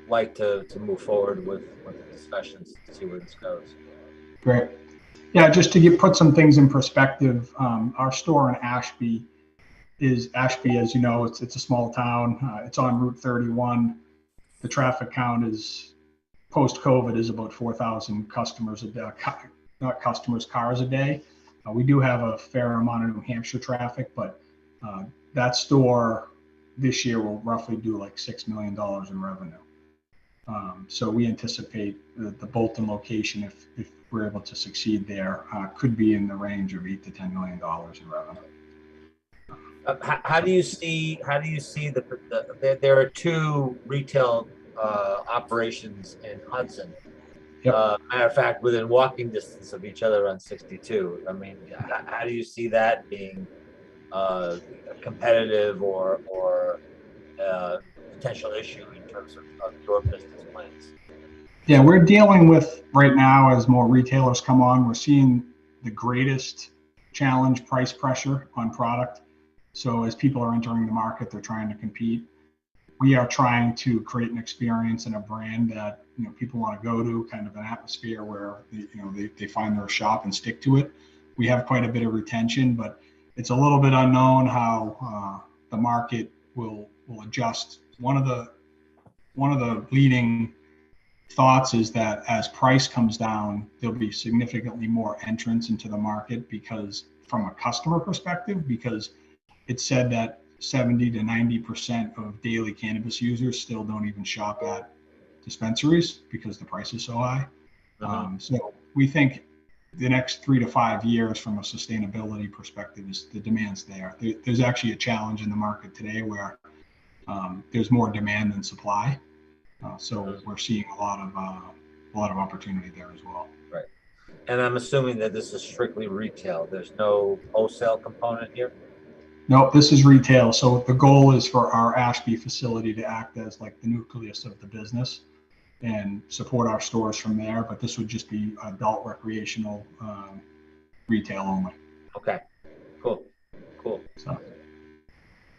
A: like to move forward with the discussions to see where this goes.
L: Great. Yeah, just to put some things in perspective, our store in Ashby, as you know, it's a small town. It's on Route 31. The traffic count is post-COVID is about 4,000 customers a day, not customers, cars a day. We do have a fair amount of New Hampshire traffic, but that store this year will roughly do like $6 million in revenue. So we anticipate the Bolton location, if we're able to succeed there, could be in the range of $8 to $10 million in revenue.
A: How do you see there are two retail operations in Hudson?
L: Yep.
A: Matter of fact, within walking distance of each other on 62. I mean, how do you see that being competitive or potential issue in terms of your business plans?
L: Yeah, we're dealing with right now, as more retailers come on, we're seeing the greatest challenge, price pressure on product. So as people are entering the market, they're trying to compete. We are trying to create an experience and a brand that people want to go to, kind of an atmosphere where they find their shop and stick to it. We have quite a bit of retention, but it's a little bit unknown how the market will adjust. One of the leading thoughts is that as price comes down, there'll be significantly more entrants into the market, because from a customer perspective, because it's said that 70 to 90% of daily cannabis users still don't even shop at dispensaries because the price is so high. So we think the next 3 to 5 years, from a sustainability perspective, is the demand's there. There's actually a challenge in the market today where there's more demand than supply. So we're seeing a lot of opportunity there as well.
A: Right. And I'm assuming that this is strictly retail. There's no wholesale component here?
L: No, this is retail. So the goal is for our Ashby facility to act as like the nucleus of the business and support our stores from there. But this would just be adult recreational retail only.
A: Okay, cool.
L: So.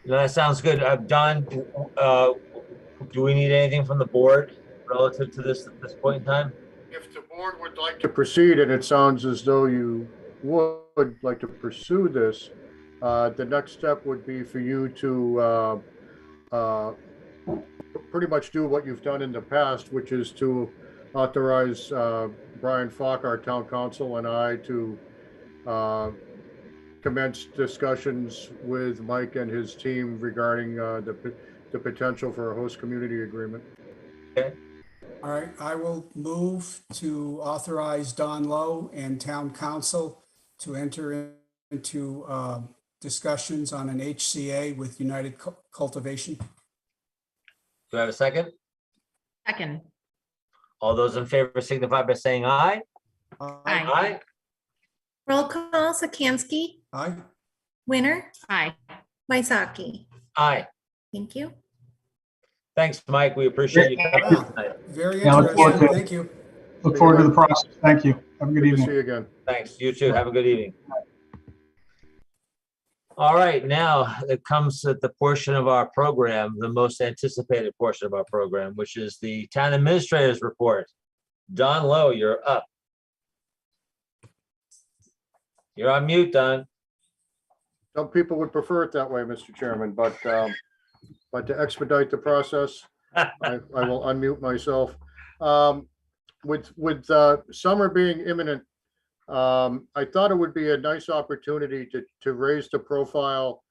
A: No, that sounds good. Don, do we need anything from the board relative to this at this point in time?
H: If the board would like to proceed, and it sounds as though you would like to pursue this, the next step would be for you to pretty much do what you've done in the past, which is to authorize Brian Falk, our town council, and I to commence discussions with Mike and his team regarding the potential for a host community agreement.
A: Okay.
B: All right, I will move to authorize Don Lowe and town council to enter into discussions on an HCA with United Cultivation.
A: Do I have a second?
D: Second.
A: All those in favor signify by saying aye.
D: Aye.
K: Roll call, Sikansky,
B: Aye.
K: Winner,
D: Aye.
K: Wysocki.
A: Aye.
K: Thank you.
A: Thanks, Mike. We appreciate you coming tonight.
B: Very
L: Yeah, look forward
B: interesting.
L: to it.
B: Thank you.
L: Look forward to the process. Thank you. Have a good
H: Good to
L: evening.
H: see you again.
A: Thanks. You too. Have a good evening. All right, now it comes at the portion of our program, the most anticipated portion of our program, which is the town administrator's report. Don Lowe, you're up. You're on mute, Don.
H: Some people would prefer it that way, Mr. Chairman, but to expedite the process, I will unmute myself. With summer being imminent, I thought it would be a nice opportunity to raise the profile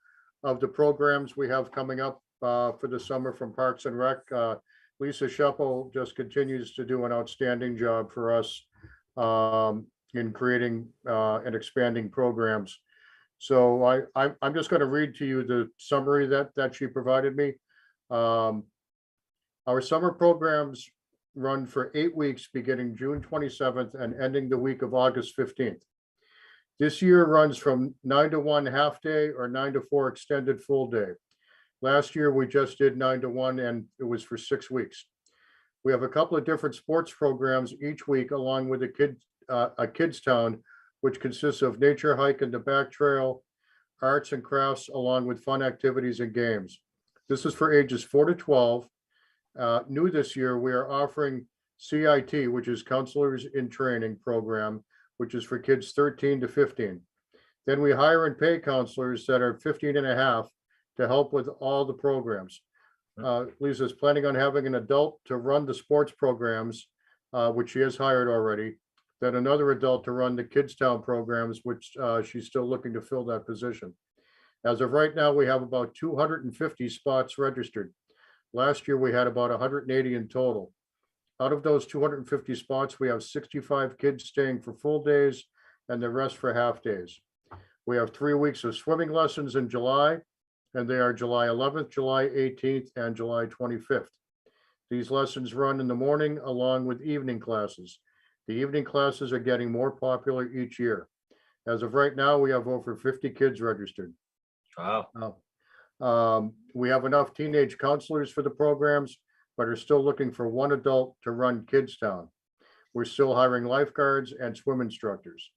H: of the programs we have coming up for the summer from Parks and Rec. Lisa Sheppel just continues to do an outstanding job for us in creating and expanding programs. So I'm just going to read to you the summary that she provided me. Our summer programs run for 8 weeks, beginning June 27th and ending the week of August 15th. This year runs from 9 to 1 half day or 9 to 4 extended full day. Last year, we just did 9 to 1 and it was for 6 weeks. We have a couple of different sports programs each week, along with a kids town, which consists of nature hike and the back trail, arts and crafts, along with fun activities and games. This is for ages 4 to 12. New this year, we are offering CIT, which is Counselors in Training program, which is for kids 13 to 15. Then we hire and pay counselors that are 15 and a half to help with all the programs. Lisa is planning on having an adult to run the sports programs, which she has hired already. Then another adult to run the Kids Town programs, which she's still looking to fill that position. As of right now, we have about 250 spots registered. Last year, we had about 180 in total. Out of those 250 spots, we have 65 kids staying for full days and the rest for half days. We have 3 weeks of swimming lessons in July, and they are July 11th, July 18th, and July 25th. These lessons run in the morning along with evening classes. The evening classes are getting more popular each year. As of right now, we have over 50 kids registered.
A: Wow.
H: We have enough teenage counselors for the programs, but are still looking for one adult to run Kids Town. We're still hiring lifeguards and swim instructors.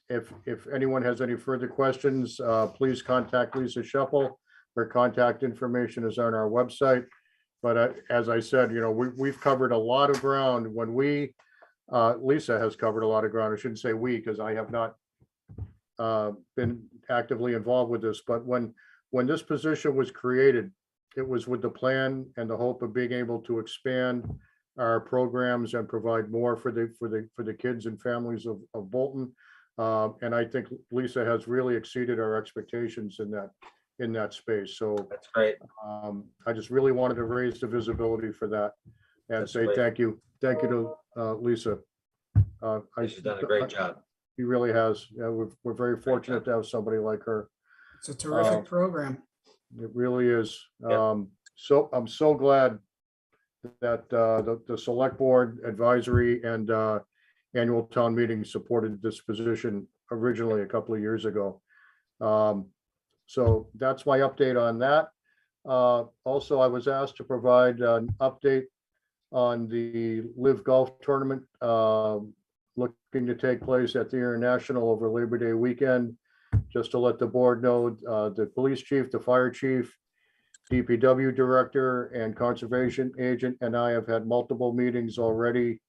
H: If anyone has any further questions, please contact Lisa Sheppel. Her contact information is on our website. But as I said, we've covered a lot of ground. When Lisa has covered a lot of ground. I shouldn't say we, because I have not been actively involved with this. But when this position was created, it was with the plan and the hope of being able to expand our programs and provide more for the kids and families of Bolton. And I think Lisa has really exceeded our expectations in that space. So
A: That's great.
H: I just really wanted to raise the visibility for that and
A: That's
H: say
A: great.
H: thank you to Lisa.
A: She's done a great job.
H: She really has. Yeah, we're very fortunate to have somebody like her.
B: It's a terrific program.
H: It really is.
A: Yeah.
H: So I'm so glad that the select board advisory and annual town meeting supported this position originally a couple of years ago. So that's my update on that. Also, I was asked to provide an update on the Live Golf Tournament looking to take place at the International over Labor Day weekend. Just to let the board know, the police chief, the fire chief, DPW director, and conservation agent and I have had multiple meetings already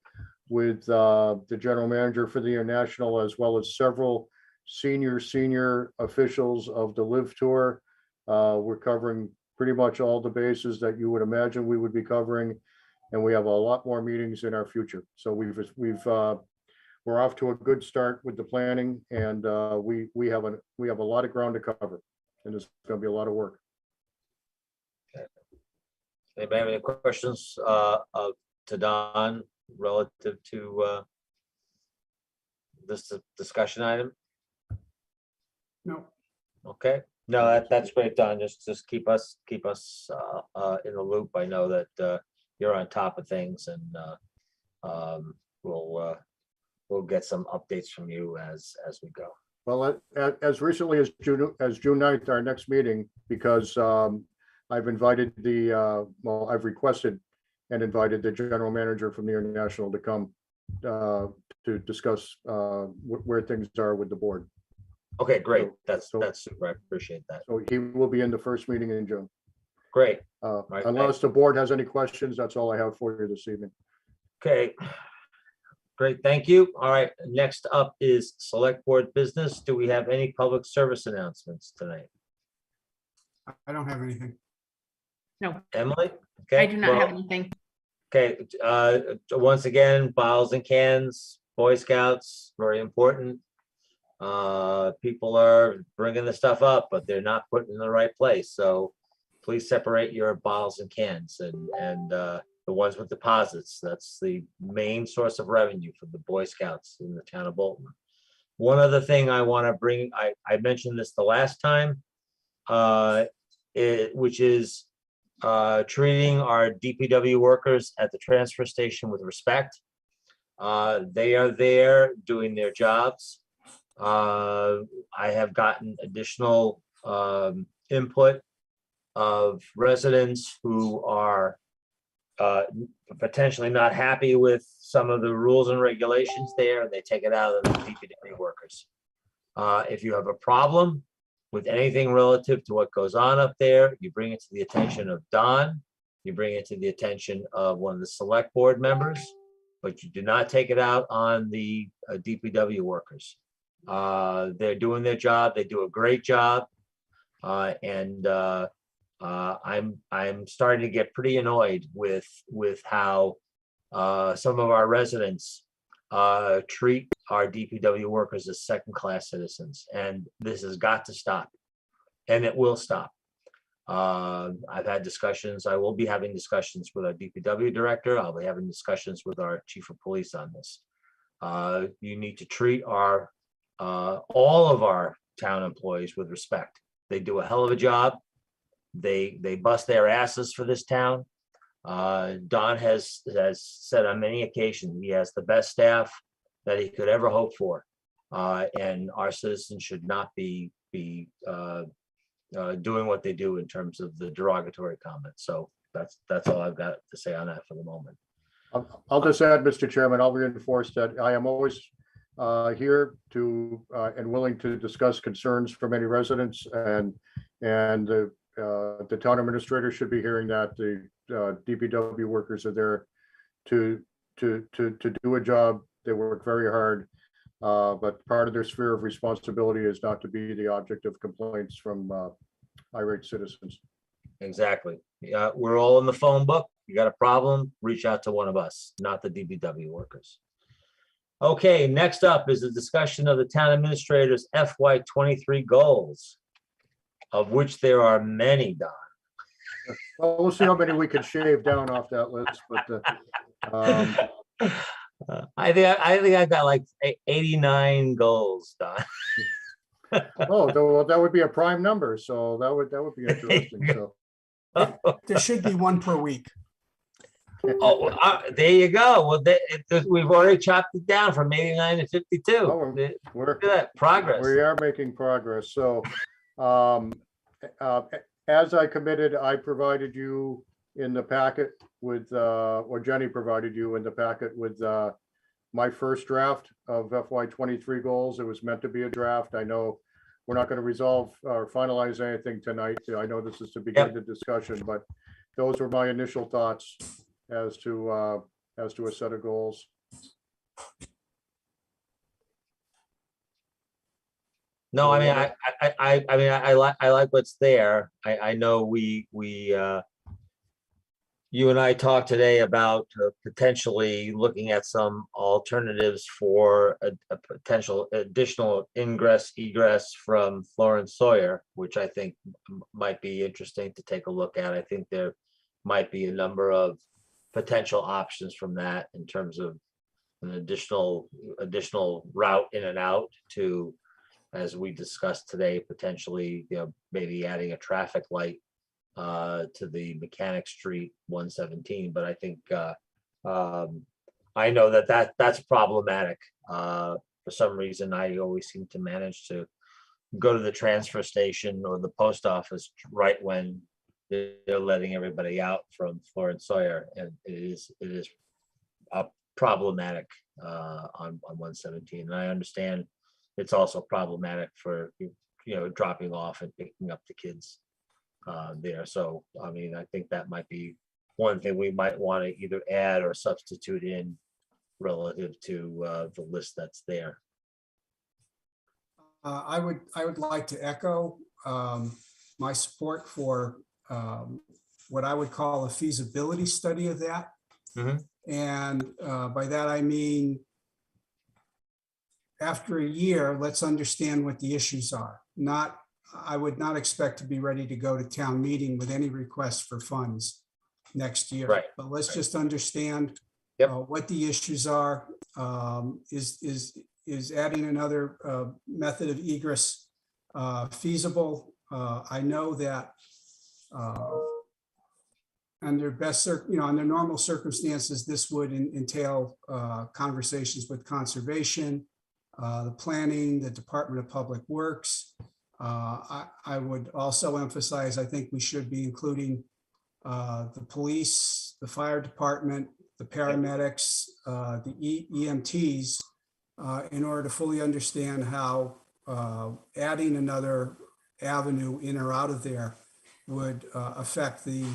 H: with the general manager for the International, as well as several senior officials of the Live Tour. We're covering pretty much all the bases that you would imagine we would be covering, and we have a lot more meetings in our future. So we're off to a good start with the planning, and we have a lot of ground to cover, and it's going to be a lot of work.
A: Anybody have any questions to Don relative to this discussion item?
B: No.
A: Okay, no, that's great, Don. Just keep us in the loop. I know that you're on top of things, and we'll get some updates from you as we go.
H: Well, as recently as June 9th, our next meeting, because I've invited I've requested and invited the general manager from the International to come to discuss where things are with the board.
A: Okay, great. That's super. I appreciate that.
H: So he will be in the first meeting in June.
A: Great.
H: Unless the board has any questions, that's all I have for you this evening.
A: Okay. Great, thank you. All right, next up is select board business. Do we have any public service announcements tonight?
B: I don't have anything.
D: No,
A: Emily? Okay.
D: I do not
A: well,
D: have anything.
A: Okay, once again, bottles and cans, Boy Scouts, very important. People are bringing the stuff up, but they're not putting it in the right place. So please separate your bottles and cans and the ones with deposits. That's the main source of revenue for the Boy Scouts in the town of Bolton. One other thing I want to bring, I mentioned this the last time, which is treating our DPW workers at the transfer station with respect. They are there doing their jobs. I have gotten additional input of residents who are potentially not happy with some of the rules and regulations there, and they take it out of the DPW workers. If you have a problem with anything relative to what goes on up there, you bring it to the attention of Don, you bring it to the attention of one of the select board members, but you do not take it out on the DPW workers. They're doing their job. They do a great job. And I'm starting to get pretty annoyed with how some of our residents treat our DPW workers as second-class citizens, and this has got to stop, and it will stop. I've had discussions. I will be having discussions with our DPW director. I'll be having discussions with our chief of police on this. You need to treat our all of our town employees with respect. They do a hell of a job. They bust their asses for this town. Don has said on many occasions he has the best staff that he could ever hope for, and our citizens should not be doing what they do in terms of the derogatory comments. So that's all I've got to say on that for the moment.
H: I'll just add, Mr. Chairman, I'll reinforce that I am always here to and willing to discuss concerns from any residents, and the town administrator should be hearing that the DPW workers are there to do a job. They work very hard, but part of their sphere of responsibility is not to be the object of complaints from irate citizens.
A: Exactly. Yeah, we're all in the phone book. You got a problem, reach out to one of us, not the DPW workers. Okay, next up is a discussion of the town administrator's FY23 goals, of which there are many, Don.
H: Well, we'll see how many we can shave down off that list, but
A: I think I've got like 89 goals, Don.
H: oh, well, that would be a prime number, so that would be interesting. So
B: There should be one per week.
A: Oh, there you go. Well, we've already chopped it down from 89 to 52.
H: Oh,
A: Look at that progress.
H: We are making progress. So as I committed, I provided you in the packet with, or Jenny provided you in the packet with my first draft of FY23 goals. It was meant to be a draft. I know we're not going to resolve or finalize anything tonight. I know this is to begin the discussion, but those were my initial thoughts as to a set of goals.
A: No, I mean, I like what's there. I know you and I talked today about potentially looking at some alternatives for a potential additional ingress egress from Florence Sawyer, which I think might be interesting to take a look at. I think there might be a number of potential options from that in terms of an additional route in and out to, as we discussed today, potentially, maybe adding a traffic light to the Mechanic Street 117. But I think I know that's problematic. For some reason, I always seem to manage to go to the transfer station or the post office right when they're letting everybody out from Florence Sawyer, and it is problematic on 117. And I understand it's also problematic for dropping off and picking up the kids there. So I mean, I think that might be one thing we might want to either add or substitute in relative to the list that's there.
B: I would like to echo my support for what I would call a feasibility study of that.
A: Mm-hmm.
B: And by that, I mean, after a year, let's understand what the issues are, not I would not expect to be ready to go to town meeting with any requests for funds next year.
A: Right.
B: But let's just understand
A: Yep.
B: what the issues are. Is adding another method of egress feasible? I know that under under normal circumstances, this would entail conversations with conservation, the planning, the Department of Public Works. I would also emphasize, I think we should be including the police, the fire department, the paramedics, the EMTs, in order to fully understand how adding another avenue in or out of there would affect the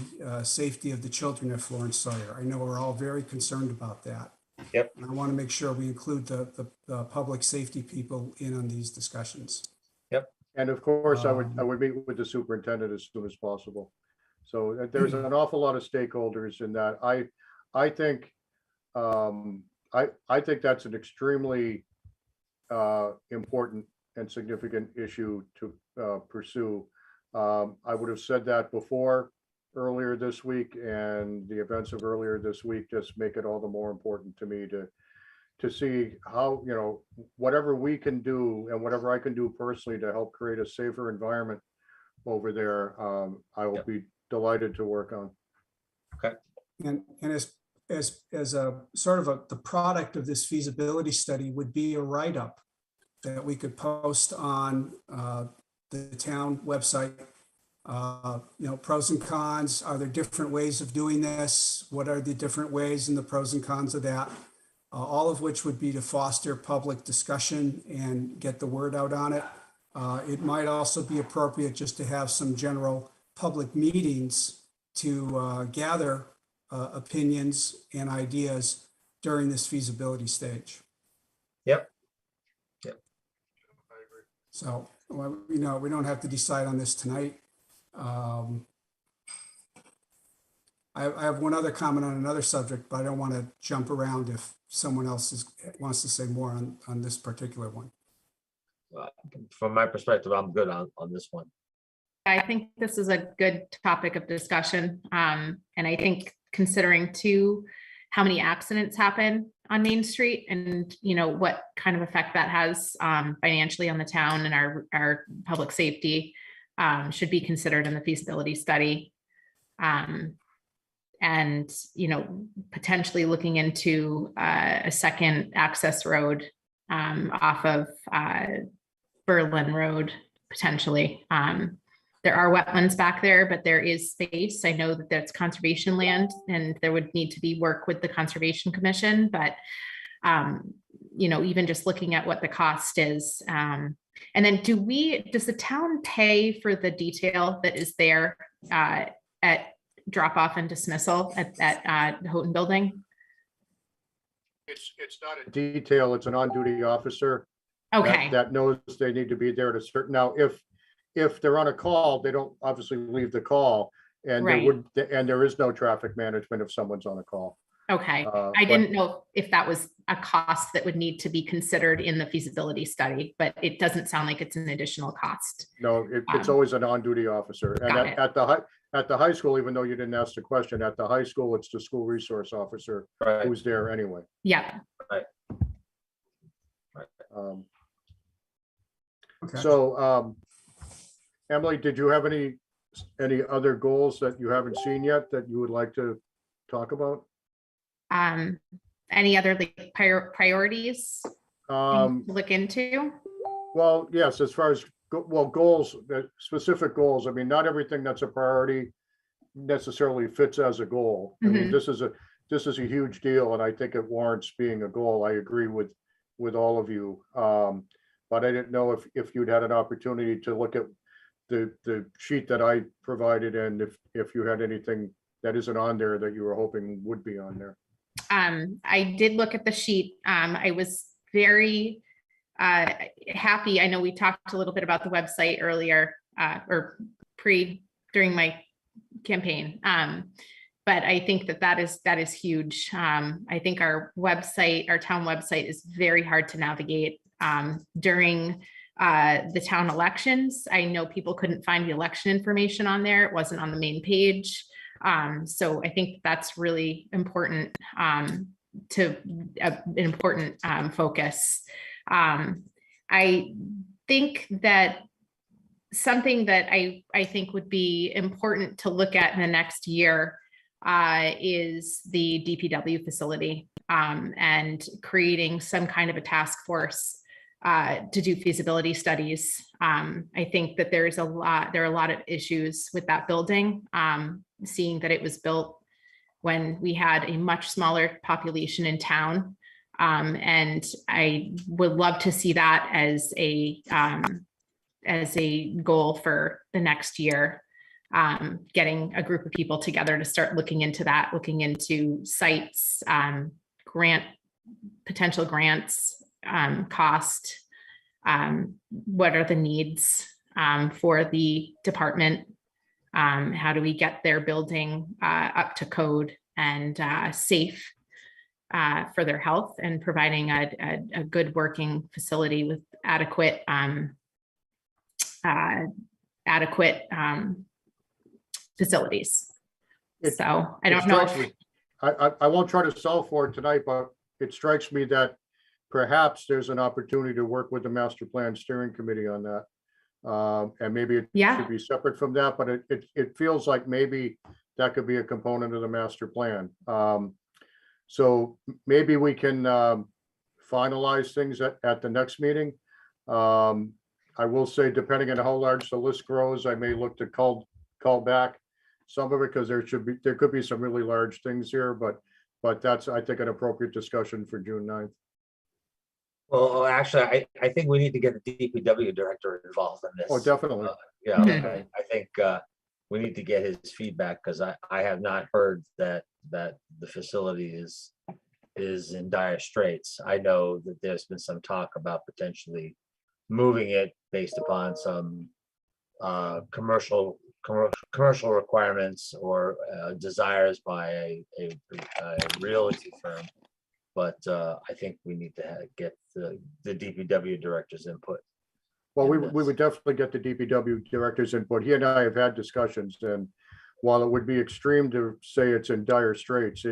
B: safety of the children at Florence Sawyer. I know we're all very concerned about that.
A: Yep.
B: And I want to make sure we include the public safety people in on these discussions.
H: And of course, I would meet with the superintendent as soon as possible. So there's an awful lot of stakeholders in that. I think that's an extremely important and significant issue to pursue. I would have said that before earlier this week, and the events of earlier this week just make it all the more important to me to see how, whatever we can do and whatever I can do personally to help create a safer environment over there, I will be delighted to work on.
A: Okay.
B: And as a sort of the product of this feasibility study would be a write-up that we could post on the town website. Pros and cons. Are there different ways of doing this? What are the different ways and the pros and cons of that? All of which would be to foster public discussion and get the word out on it. It might also be appropriate just to have some general public meetings to gather opinions and ideas during this feasibility stage.
A: Yep.
B: So, we don't have to decide on this tonight. I have one other comment on another subject, but I don't want to jump around if someone else wants to say more on this particular one.
A: From my perspective, I'm good on this one.
D: I think this is a good topic of discussion. And I think considering too, how many accidents happen on Main Street and, what kind of effect that has financially on the town and our public safety should be considered in the feasibility study. And, potentially looking into a second access road off of Berlin Road, potentially. There are wetlands back there, but there is space. I know that that's conservation land and there would need to be work with the Conservation Commission, but, even just looking at what the cost is. And then does the town pay for the detail that is there at drop off and dismissal at the Houghton building?
H: It's not a detail, it's an on-duty officer.
D: Okay.
H: That knows they need to be there at a certain, now, if they're on a call, they don't obviously leave the call, and there is no traffic management if someone's on a call.
D: Okay, I didn't know if that was a cost that would need to be considered in the feasibility study, but it doesn't sound like it's an additional cost.
H: No, it's always an on-duty officer, and at the high school, even though you didn't ask the question, at the high school, it's the school resource officer who's there anyway.
D: Yeah.
A: Right.
B: Okay.
H: So, Emily, did you have any other goals that you haven't seen yet that you would like to talk about?
D: Any other priorities to look into?
H: Well, yes, as far as goals, specific goals. I mean, not everything that's a priority necessarily fits as a goal. I mean, this is a huge deal, and I think it warrants being a goal. I agree with all of you. But I didn't know if you'd had an opportunity to look at the sheet that I provided, and if you had anything that isn't on there that you were hoping would be on there.
D: I did look at the sheet. I was very happy. I know we talked a little bit about the website earlier or during my campaign. But I think that is huge. I think our town website is very hard to navigate. During the town elections. I know people couldn't find the election information on there. It wasn't on the main page. So I think that's really important to an important focus. I think that something that I think would be important to look at in the next year is the DPW facility and creating some kind of a task force to do feasibility studies. I think that there are a lot of issues with that building, seeing that it was built when we had a much smaller population in town. And I would love to see that as a goal for the next year, getting a group of people together to start looking into that, looking into sites, potential grants, cost, what are the needs for the department, how do we get their building up to code and safe for their health, and providing a good working facility with adequate facilities. So I don't know if
H: I won't try to solve for it tonight, but it strikes me that perhaps there's an opportunity to work with the master plan steering committee on that. And maybe it should be separate from that, but it feels like maybe that could be a component of the master plan. So maybe we can finalize things at the next meeting. I will say, depending on how large the list grows, I may look to call back some of it, because there could be some really large things here, but that's, I think, an appropriate discussion for June 9th.
A: Well, actually, I think we need to get the DPW director involved in this.
H: Oh, definitely.
A: Yeah, I think we need to get his feedback, because I have not heard that the facility is in dire straits. I know that there's been some talk about potentially moving it based upon some commercial requirements or desires by a realty firm. But I think we need to get the DPW director's input.
H: Well, we would definitely get the DPW director's input. He and I have had discussions, and while it would be extreme to say it's in dire straits,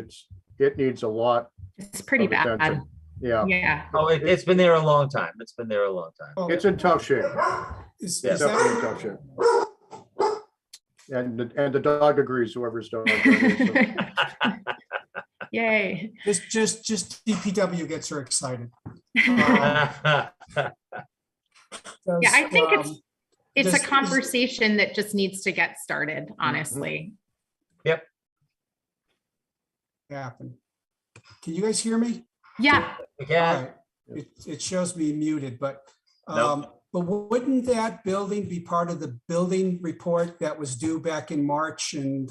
H: it needs a lot.
D: It's pretty bad.
H: Attention. Yeah.
D: Yeah.
A: Oh, it's been there a long time. It's been there a long time.
H: It's in tough shape.
B: Is
H: Definitely in tough shape. And the dog agrees, whoever's dog. Agrees, so.
D: Yay.
B: Just DPW gets her excited.
D: Yeah, I think it's a conversation that just needs to get started, honestly.
A: Yep.
B: Happen. Can you guys hear me?
D: Yeah.
A: Yeah.
B: Right. It shows me muted, but
A: Nope.
B: but wouldn't that building be part of the building report that was due back in March and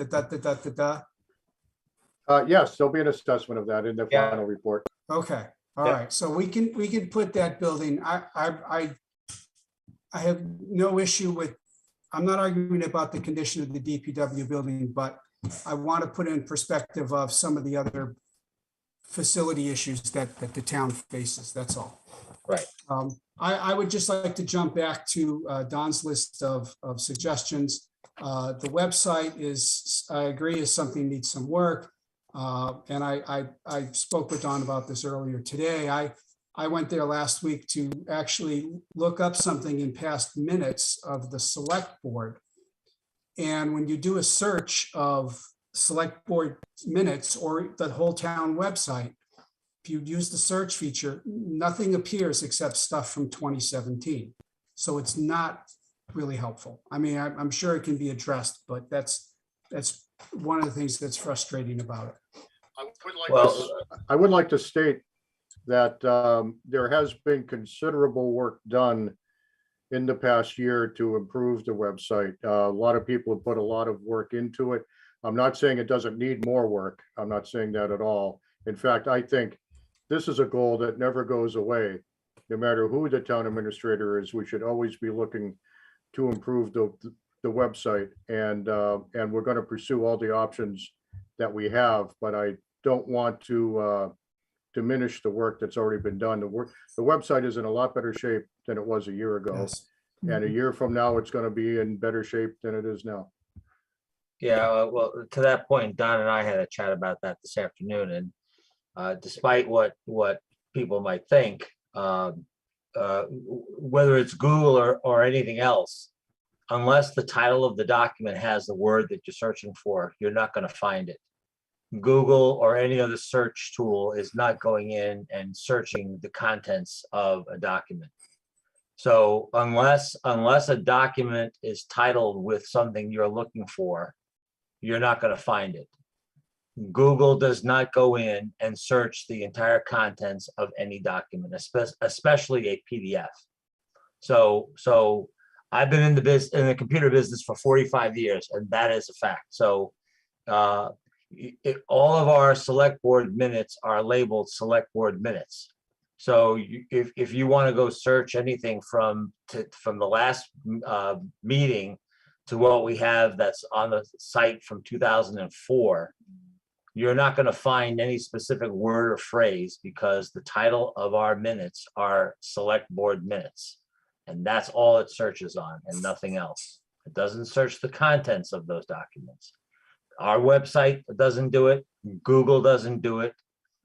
H: Yes, there'll be an assessment of that in the final report.
B: Okay. All right. So we can put that building. I have no issue with, I'm not arguing about the condition of the DPW building, but I want to put in perspective of some of the other facility issues that the town faces. That's all.
A: Right.
B: I would just like to jump back to Don's list of suggestions. The website is, I agree, is something that needs some work. And I spoke with Don about this earlier today. I went there last week to actually look up something in past minutes of the select board. And when you do a search of select board minutes or the whole town website, if you use the search feature, nothing appears except stuff from 2017. So it's not really helpful. I mean, I'm sure it can be addressed, but that's one of the things that's frustrating about it.
H: I would like to state that there has been considerable work done in the past year to improve the website. A lot of people have put a lot of work into it. I'm not saying it doesn't need more work. I'm not saying that at all. In fact, I think this is a goal that never goes away. No matter who the town administrator is, we should always be looking to improve the website. And we're going to pursue all the options that we have, but I don't want to diminish the work that's already been done. The website is in a lot better shape than it was a year ago.
B: Yes.
H: And a year from now, it's going to be in better shape than it is now.
A: Yeah, well, to that point, Don and I had a chat about that this afternoon, and despite what people might think, whether it's Google or anything else, unless the title of the document has the word that you're searching for, you're not going to find it. Google or any other search tool is not going in and searching the contents of a document. So unless a document is titled with something you're looking for, you're not going to find it. Google does not go in and search the entire contents of any document, especially a PDF. So I've been in the computer business for 45 years, and that is a fact. So all of our select board minutes are labeled select board minutes. So if you want to go search anything from the last meeting to what we have that's on the site from 2004, you're not going to find any specific word or phrase, because the title of our minutes are select board minutes. And that's all it searches on and nothing else. It doesn't search the contents of those documents. Our website doesn't do it. Google doesn't do it.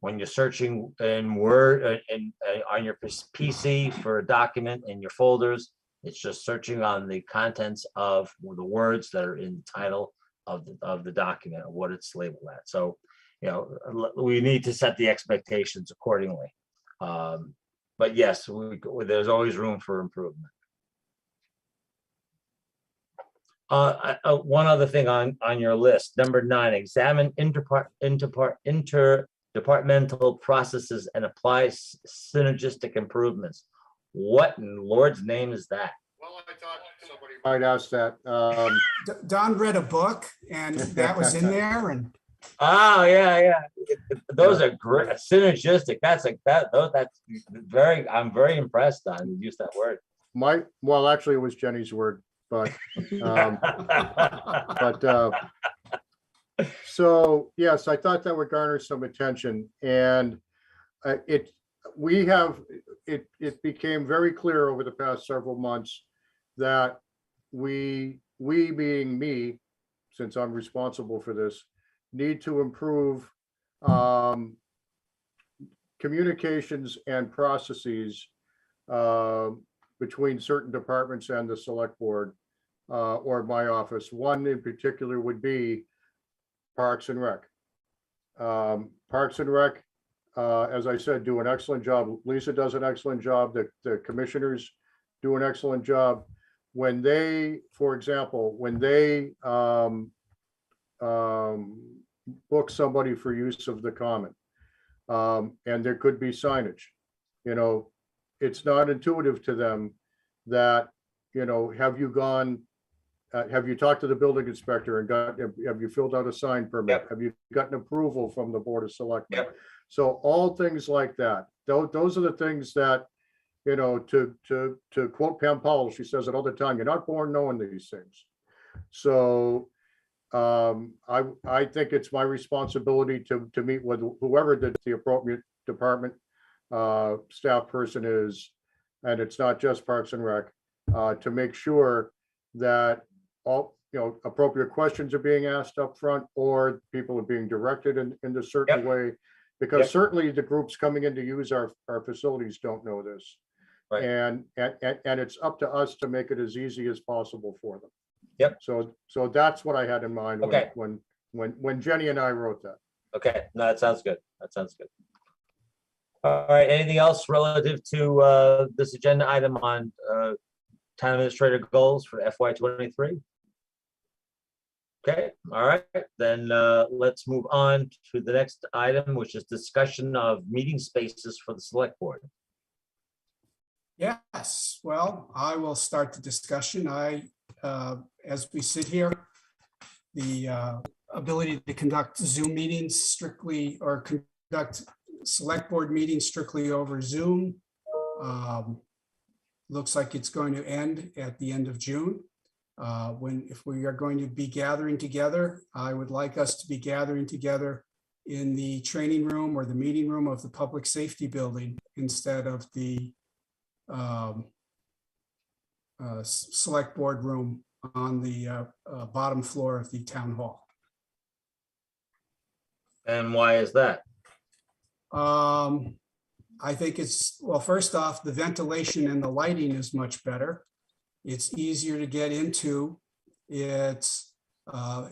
A: When you're searching in Word and on your PC for a document in your folders, it's just searching on the contents of the words that are in the title of the document, or what it's labeled at. So, we need to set the expectations accordingly. But yes, there's always room for improvement. One other thing on your list, number 9, examine interdepartmental processes and apply synergistic improvements. What in Lord's name is that?
H: Well, I thought somebody might ask that.
B: Don read a book and that was in there, and
A: Oh yeah. Those are great. Synergistic. That's very. I'm very impressed, Don. You used that word.
H: Well, actually, it was Jenny's word, but so yes, I thought that would garner some attention, and it became very clear over the past several months that we being me, since I'm responsible for this, need to improve communications and processes between certain departments and the select board or my office. One in particular would be Parks and Rec. Parks and Rec, as I said, do an excellent job. Lisa does an excellent job. The commissioners do an excellent job. When they, for example, book somebody for use of the common, and there could be signage, it's not intuitive to them that, have you talked to the building inspector and have you filled out a sign permit?
A: Yep.
H: Have you gotten approval from the Board of Selectmen?
A: Yep.
H: So all things like that, those are the things that, to quote Pam Powell, she says it all the time, you're not born knowing these things. So I think it's my responsibility to meet with whoever the appropriate department staff person is, and it's not just Parks and Rec, to make sure that all appropriate questions are being asked up front, or people are being directed in a certain way, because certainly the groups coming in to use our facilities don't know this,
A: right.
H: and it's up to us to make it as easy as possible for them.
A: Yep.
H: So that's what I had in mind
A: Okay.
H: when Jenny and I wrote that.
A: Okay, no, that sounds good. All right, anything else relative to this agenda item on town administrator goals for FY23? Okay, all right, then let's move on to the next item, which is discussion of meeting spaces for the select board.
B: yes, well, I will start the discussion. As we sit here, the ability to conduct Zoom meetings strictly, or conduct select board meetings strictly over Zoom, looks like it's going to end at the end of June. If we are going to be gathering together, I would like us to be gathering together in the training room or the meeting room of the public safety building instead of the select board room on the bottom floor of the town hall.
A: And why is that?
B: I think it's, well, first off, the ventilation and the lighting is much better. It's easier to get into. It's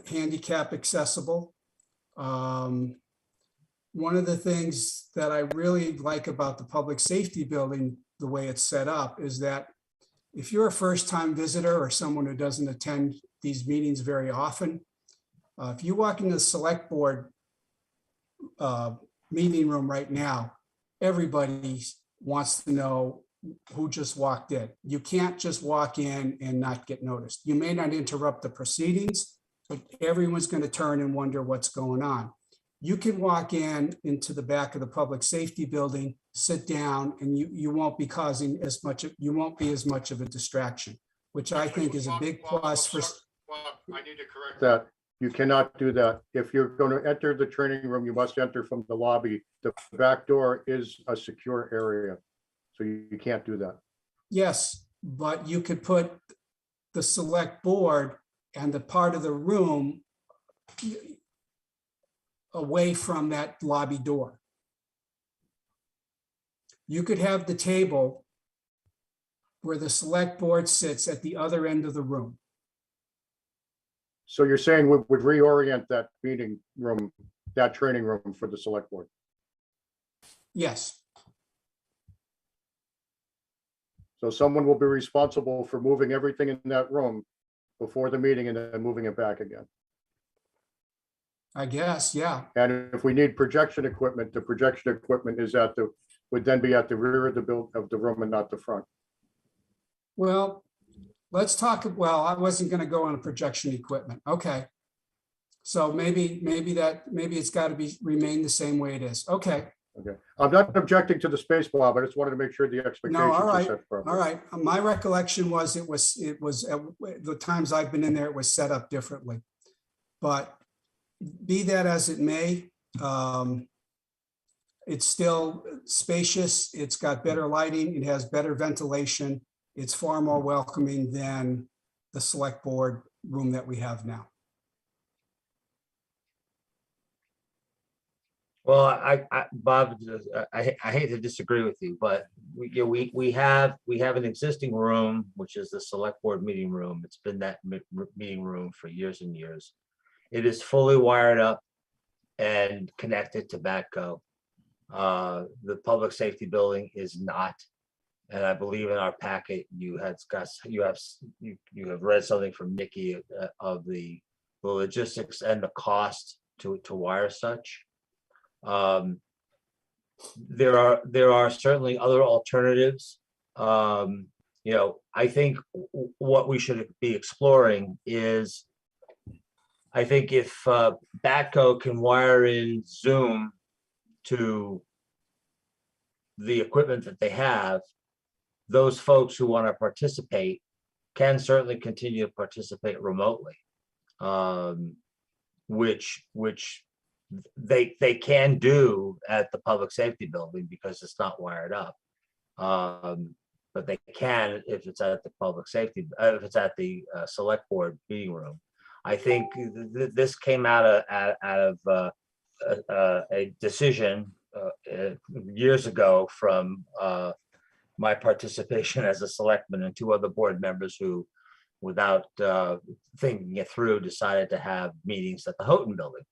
B: handicap accessible. One of the things that I really like about the public safety building, the way it's set up, is that if you're a first-time visitor or someone who doesn't attend these meetings very often, if you walk into the select board meeting room right now, everybody wants to know who just walked in. You can't just walk in and not get noticed. You may not interrupt the proceedings, but everyone's going to turn and wonder what's going on. You can walk into the back of the public safety building, sit down, and you won't be causing as much, you won't be as much of a distraction, which I think is a big plus for.
H: I need to correct that. You cannot do that. If you're going to enter the training room, you must enter from the lobby. The back door is a secure area, so you can't do that.
B: Yes, but you could put the select board and the part of the room away from that lobby door. You could have the table where the select board sits at the other end of the room.
H: So you're saying we would reorient that meeting room, that training room for the select board?
B: Yes,
H: So someone will be responsible for moving everything in that room before the meeting and then moving it back again.
B: I guess, yeah.
H: And if we need projection equipment, the projection equipment is would then be at the rear of the room and not the front.
B: Well, let's talk, well, I wasn't going to go on a projection equipment. Okay. So maybe it's got to remain the same way it is. Okay.
H: Okay. I'm not objecting to the space, Bob. I just wanted to make sure the expectations
B: No, all
H: are
B: right,
H: set properly.
B: all right. My recollection was it was at the times I've been in there, it was set up differently. But be that as it may, it's still spacious. It's got better lighting. It has better ventilation. It's far more welcoming than the select board room that we have now.
A: Well, Bob, I hate to disagree with you, but we have an existing room, which is the select board meeting room. It's been that meeting room for years and years. It is fully wired up and connected to Batco. The public safety building is not, and I believe in our packet you have read something from Nikki of the logistics and the cost to wire such. There are certainly other alternatives. I think what we should be exploring is, I think if Batco can wire in Zoom to the equipment that they have, those folks who want to participate can certainly continue to participate remotely, which they can do at the public safety building because it's not wired up. But they can if it's at the public safety, if it's at the select board meeting room. I think this came out of a decision years ago from my participation as a selectman and two other board members who, without thinking it through, decided to have meetings at the Houghton building.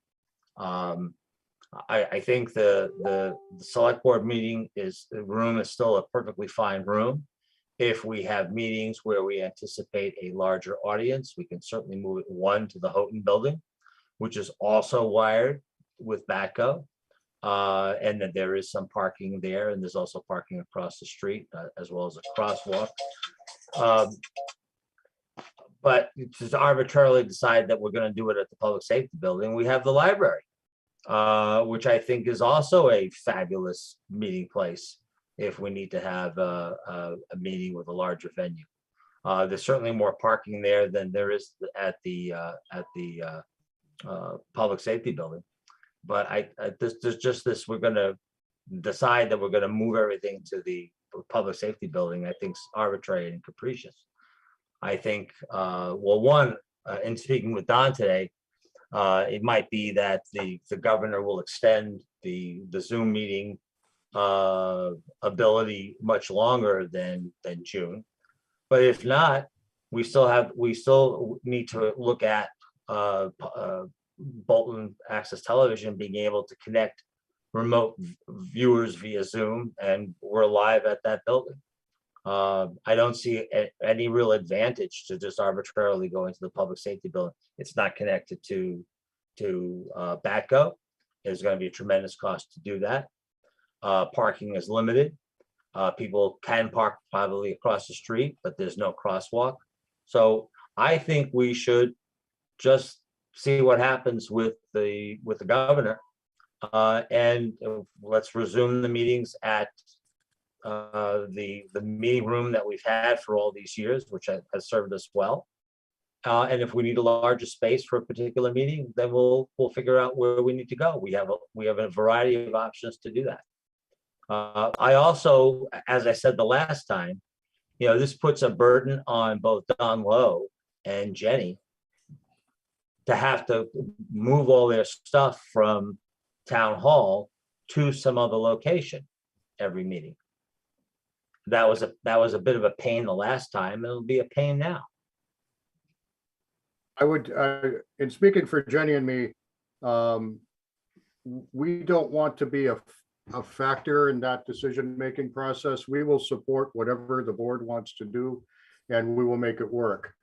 A: I think the select board meeting room is still a perfectly fine room. If we have meetings where we anticipate a larger audience, we can certainly move one to the Houghton building, which is also wired with Batco. And that there is some parking there, and there's also parking across the street as well as a crosswalk. But to arbitrarily decide that we're going to do it at the public safety building, we have the library, which I think is also a fabulous meeting place if we need to have a meeting with a larger venue. There's certainly more parking there than there is at the public safety building. But there's just this, we're gonna decide that we're gonna move everything to the public safety building, I think is arbitrary and capricious. I think, well, one, in speaking with Don today, it might be that the governor will extend the Zoom meeting ability much longer than June. But if not, we still need to look at Bolton Access Television being able to connect remote viewers via Zoom, and we're live at that building. I don't see any real advantage to just arbitrarily going to the public safety building. It's not connected to BATCO. There's going to be a tremendous cost to do that. Parking is limited. People can park privately across the street, but there's no crosswalk. So I think we should just see what happens with the governor, and let's resume the meetings at the meeting room that we've had for all these years, which has served us well. And if we need a larger space for a particular meeting, then we'll figure out where we need to go. We have a variety of options to do that. I also, as I said the last time, this puts a burden on both Don Lowe and Jenny to have to move all their stuff from town hall to some other location every meeting. That was a bit of a pain the last time. It'll be a pain now.
H: I would, in speaking for Jenny and me, we don't want to be a factor in that decision-making process. We will support whatever the board wants to do, and we will make it work.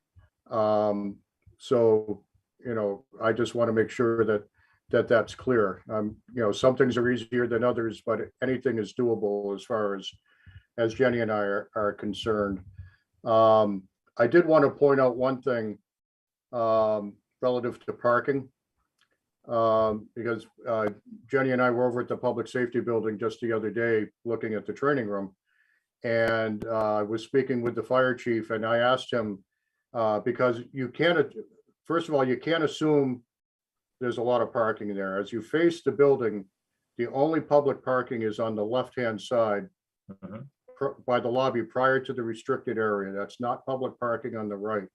H: So, I just want to make sure that's clear. Some things are easier than others, but anything is doable as far as Jenny and I are concerned. I did want to point out one thing relative to parking, because Jenny and I were over at the public safety building just the other day looking at the training room, and I was speaking with the fire chief, and I asked him, because you can't, first of all, you can't assume there's a lot of parking there. As you face the building, the only public parking is on the left-hand side by the lobby prior to the restricted area. That's not public parking on the right.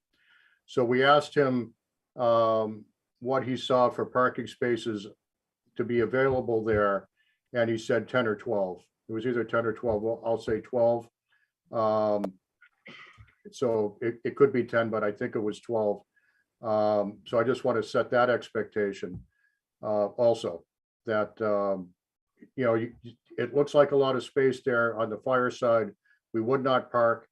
H: So we asked him what he saw for parking spaces to be available there, and he said 10 or 12. It was either 10 or 12. Well, I'll say 12. So it could be 10, but I think it was 12. So I just want to set that expectation also, that it looks like a lot of space there on the fire side. We would not park,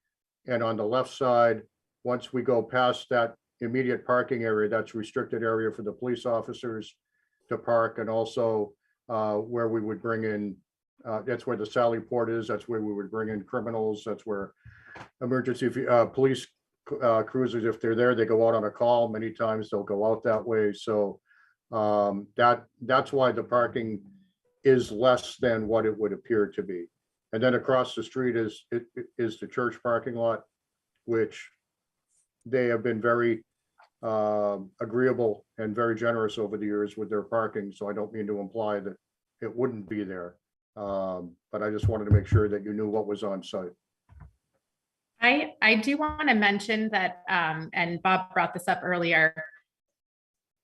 H: and on the left side, once we go past that immediate parking area, that's restricted area for the police officers to park, and also where we would bring in, that's where the Sally Port is, that's where we would bring in criminals, that's where emergency police cruisers, if they're there, they go out on a call. Many times they'll go out that way. So that's why the parking is less than what it would appear to be. And then across the street is the church parking lot, which they have been very agreeable and very generous over the years with their parking. So I don't mean to imply that it wouldn't be there. But I just wanted to make sure that you knew what was on site.
D: I do want to mention that, and Bob brought this up earlier,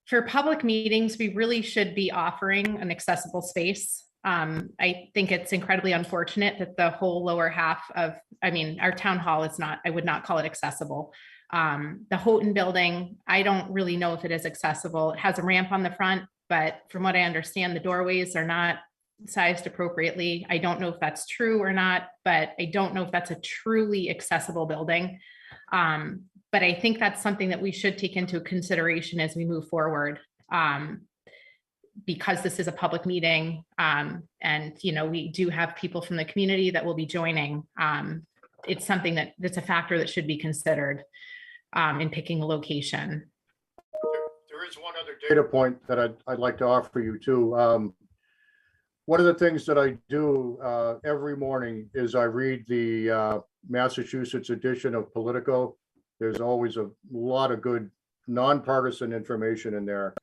D: for public meetings, we really should be offering an accessible space. I think it's incredibly unfortunate that the whole lower half of, our town hall is not, I would not call it accessible. The Houghton building, I don't really know if it is accessible. It has a ramp on the front, but from what I understand, the doorways are not sized appropriately. I don't know if that's true or not, but I don't know if that's a truly accessible building. But I think that's something that we should take into consideration as we move forward, because this is a public meeting, and we do have people from the community that will be joining. It's something that's a factor that should be considered in picking a location.
H: There is one other data point that I'd like to offer you too. One of the things that I do every morning is I read the Massachusetts edition of Politico. There's always a lot of good nonpartisan information in there.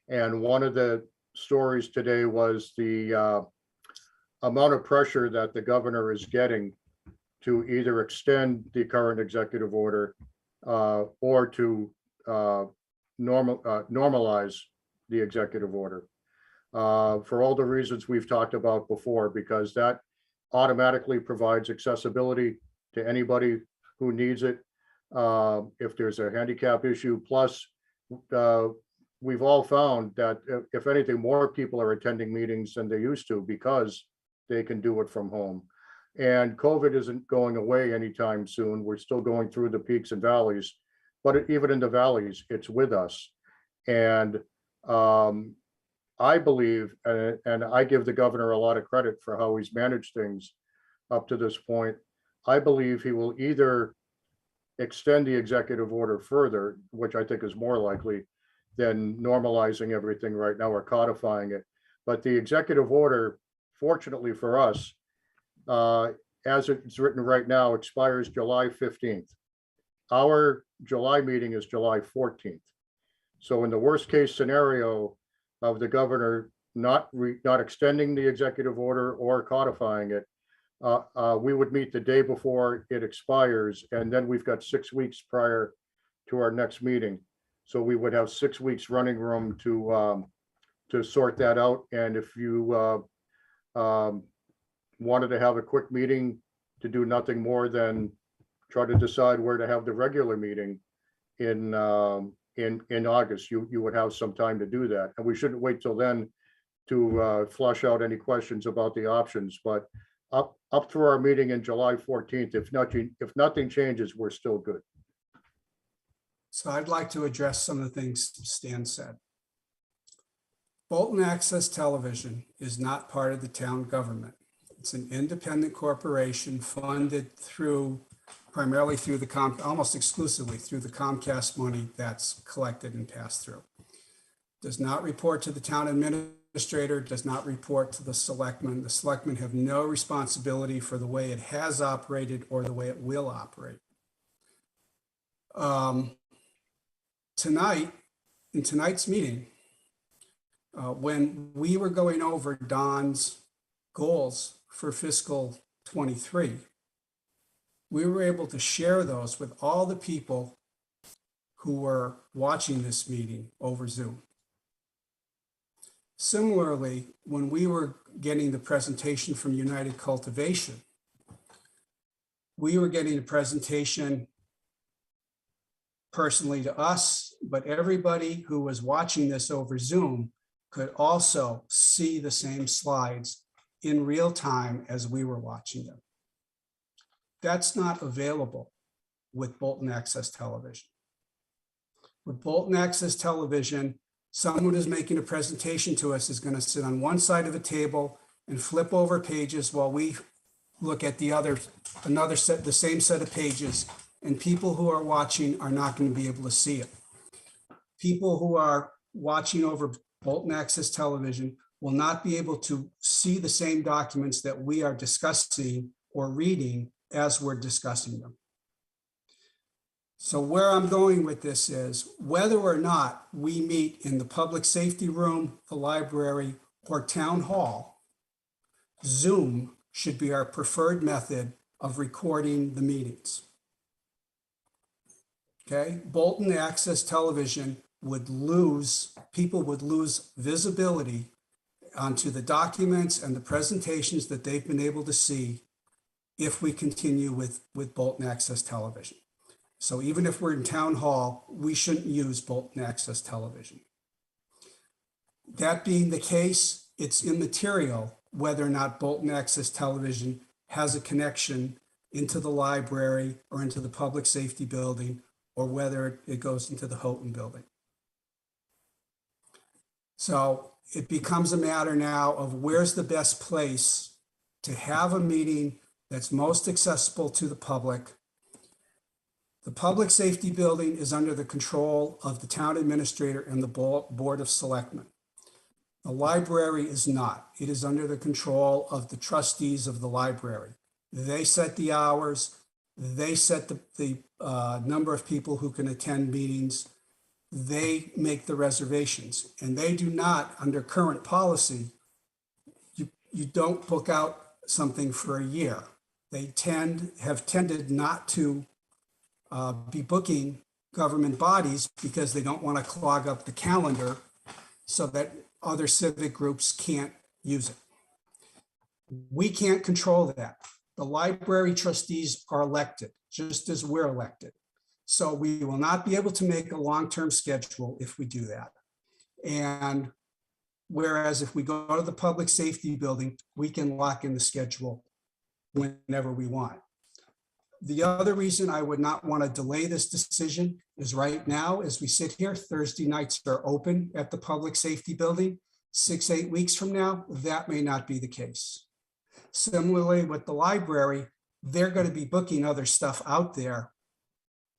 H: And one of the stories today was the amount of pressure that the governor is getting to either extend the current executive order or to normalize the executive order for all the reasons we've talked about before, because that automatically provides accessibility to anybody who needs it. If there's a handicap issue, plus we've all found that if anything, more people are attending meetings than they used to because they can do it from home. And COVID isn't going away anytime soon. We're still going through the peaks and valleys, but even in the valleys, it's with us. And I believe, and I give the governor a lot of credit for how he's managed things up to this point. I believe he will either extend the executive order further, which I think is more likely than normalizing everything right now or codifying it. But the executive order, fortunately for us, as it's written right now, expires July 15th. Our July meeting is July 14th. So in the worst case scenario of the governor not extending the executive order or codifying it, we would meet the day before it expires, and then we've got 6 weeks prior to our next meeting. So we would have 6 weeks running room to sort that out. And if you wanted to have a quick meeting to do nothing more than try to decide where to have the regular meeting in August, you would have some time to do that. And we shouldn't wait till then to flush out any questions about the options. But up through our meeting in July 14th, if nothing changes, we're still good.
B: So I'd like to address some of the things Stan said. Bolton Access Television is not part of the town government. It's an independent corporation funded primarily through almost exclusively through the Comcast money that's collected and passed through. Does not report to the town administrator, does not report to the selectmen. The selectmen have no responsibility for the way it has operated or the way it will operate. In tonight's meeting, when we were going over Don's goals for fiscal 23, we were able to share those with all the people who were watching this meeting over Zoom. Similarly, when we were getting the presentation from United Cultivation, we were getting a presentation personally to us, but everybody who was watching this over Zoom could also see the same slides in real time as we were watching them. That's not available with Bolton Access Television. With Bolton Access Television, someone who's making a presentation to us is going to sit on one side of a table and flip over pages while we look at the same set of pages, and people who are watching are not going to be able to see it. People who are watching over Bolton Access Television will not be able to see the same documents that we are discussing or reading as we're discussing them. So where I'm going with this is whether or not we meet in the public safety room, the library, or town hall, Zoom should be our preferred method of recording the meetings. Okay, Bolton Access Television people would lose visibility onto the documents and the presentations that they've been able to see if we continue with Bolton Access Television. So even if we're in town hall, we shouldn't use Bolton Access Television. That being the case, it's immaterial whether or not Bolton Access Television has a connection into the library or into the public safety building, or whether it goes into the Houghton building. So it becomes a matter now of where's the best place to have a meeting that's most accessible to the public. The public safety building is under the control of the town administrator and the Board of Selectmen. The library is not. It is under the control of the trustees of the library. They set the hours, they set the number of people who can attend meetings. they make the reservations, and they do not, under current policy, you don't book out something for a year. They have tended not to be booking government bodies because they don't want to clog up the calendar so that other civic groups can't use it. We can't control that. The library trustees are elected, just as we're elected. So we will not be able to make a long-term schedule if we do that. And whereas if we go to the public safety building, we can lock in the schedule whenever we want. The other reason I would not want to delay this decision is right now, as we sit here, Thursday nights are open at the public safety building. 6-8 weeks from now, that may not be the case. Similarly with the library, they're going to be booking other stuff out there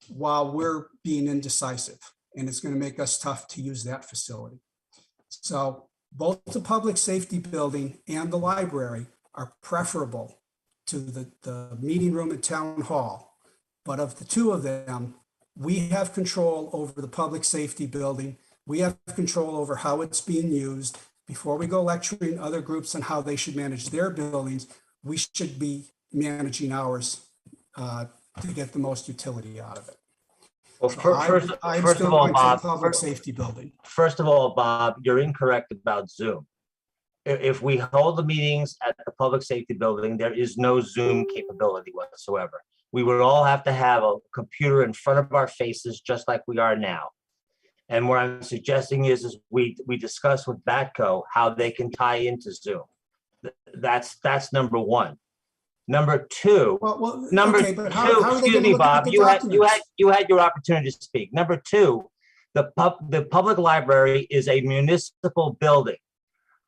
B: while we're being indecisive, and it's going to make us tough to use that facility. So both the public safety building and the library are preferable to the meeting room at town hall. But of the two of them, we have control over the public safety building. We have control over how it's being used. Before we go lecturing other groups on how they should manage their buildings, we should be managing ours to get the most utility out of it.
A: Well, first of all, Bob,
B: Public safety building.
A: first of all, Bob, you're incorrect about Zoom. If we hold the meetings at the public safety building, there is no Zoom capability whatsoever. We would all have to have a computer in front of our faces, just like we are now. And what I'm suggesting is we discuss with Batco how they can tie into Zoom. That's number one. Number two,
B: okay, but how are they
A: excuse
B: gonna
A: me,
B: look at
A: Bob,
B: the
A: you
B: documents?
A: had your opportunity to speak. Number two, the public library is a municipal building.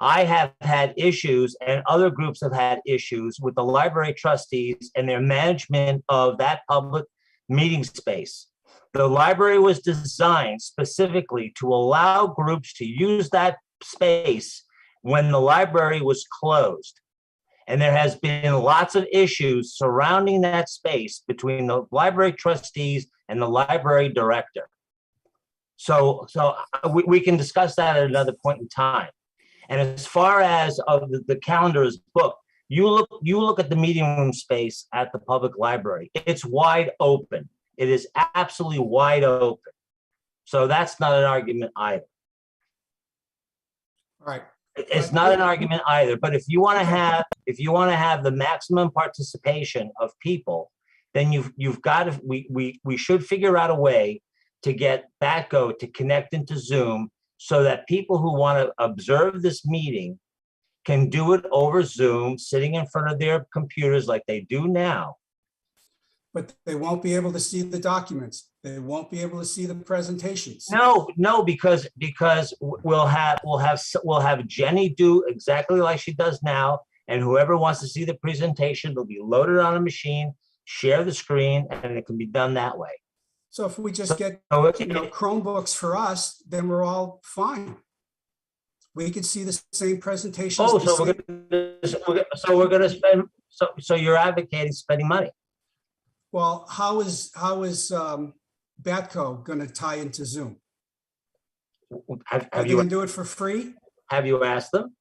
A: I have had issues, and other groups have had issues with the library trustees and their management of that public meeting space. The library was designed specifically to allow groups to use that space when the library was closed. And there has been lots of issues surrounding that space between the library trustees and the library director. So we can discuss that at another point in time. And as far as the calendar is booked, you look at the meeting room space at the public library. It's wide open. It is absolutely wide open. So that's not an argument either.
B: All right.
A: It's not an argument either. But if you want to have the maximum participation of people, then you've got to we should figure out a way to get Batco to connect into Zoom so that people who want to observe this meeting can do it over Zoom, sitting in front of their computers like they do now.
B: But they won't be able to see the documents. They won't be able to see the presentations.
A: No, because we'll have Jenny do exactly like she does now, and whoever wants to see the presentation will be loaded on a machine, share the screen, and it can be done that way.
B: So if we just get Chromebooks for us, then we're all fine. We could see the same presentations.
A: Oh, so we're gonna spend. So you're advocating spending money.
B: Well, how is Batco going to tie into Zoom?
A: Have
B: Are they
A: you
B: going to do it for free?
A: have you asked them?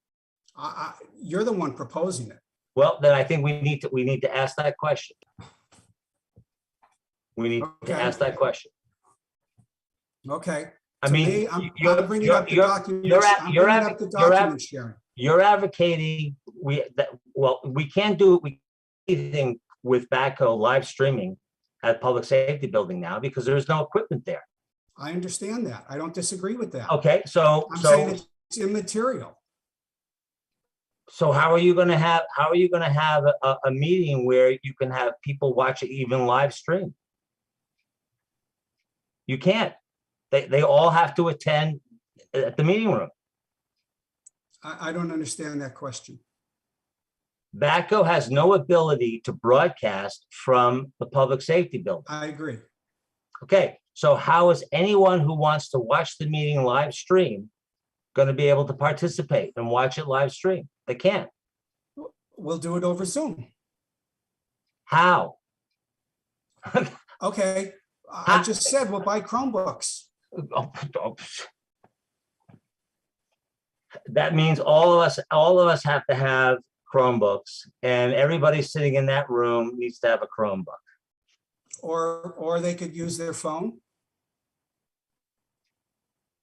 B: You're the one proposing it.
A: Well, then I think we need to ask that question. We need to ask that question.
B: Okay.
A: I
B: To
A: me,
B: me, I'm bringing up the documents.
A: You're advocating we can't do anything with Batco live streaming at public safety building now because there's no equipment there.
B: I understand that. I don't disagree with that.
A: Okay, so
B: I'm saying it's immaterial.
A: So how are you going to have a meeting where you can have people watch it even live stream? You can't. They all have to attend at the meeting room.
B: I don't understand that question.
A: Batco has no ability to broadcast from the public safety building.
B: I agree.
A: Okay, so how is anyone who wants to watch the meeting live stream going to be able to participate and watch it live stream? They can't.
B: We'll do it over Zoom.
A: How?
B: Okay, I just said we'll buy Chromebooks.
A: That means all of us have to have Chromebooks, and everybody sitting in that room needs to have a Chromebook.
B: Or they could use their phone.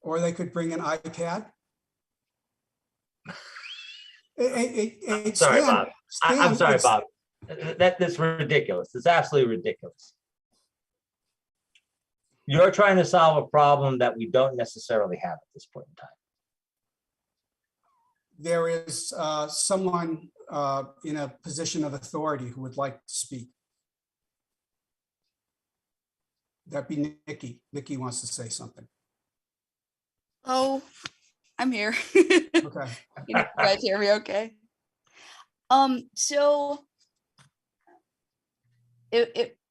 B: Or they could bring an iPad.
A: Sorry, Bob. I'm sorry,
B: it's-
A: Bob. That's ridiculous. It's absolutely ridiculous. You're trying to solve a problem that we don't necessarily have at this point in time.
B: There is someone in a position of authority who would like to speak. That'd be Nikki. Nikki wants to say something.
F: Oh, I'm here.
B: Okay.
F: You guys hear me okay? So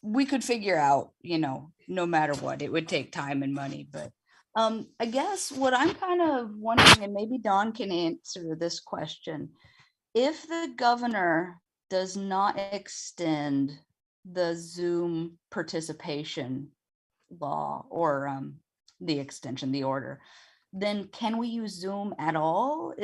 F: we could figure out, no matter what, it would take time and money, but I guess what I'm kind of wondering, and maybe Dawn can answer this question, if the governor does not extend the Zoom participation law or the extension, the order, then can we use Zoom at all?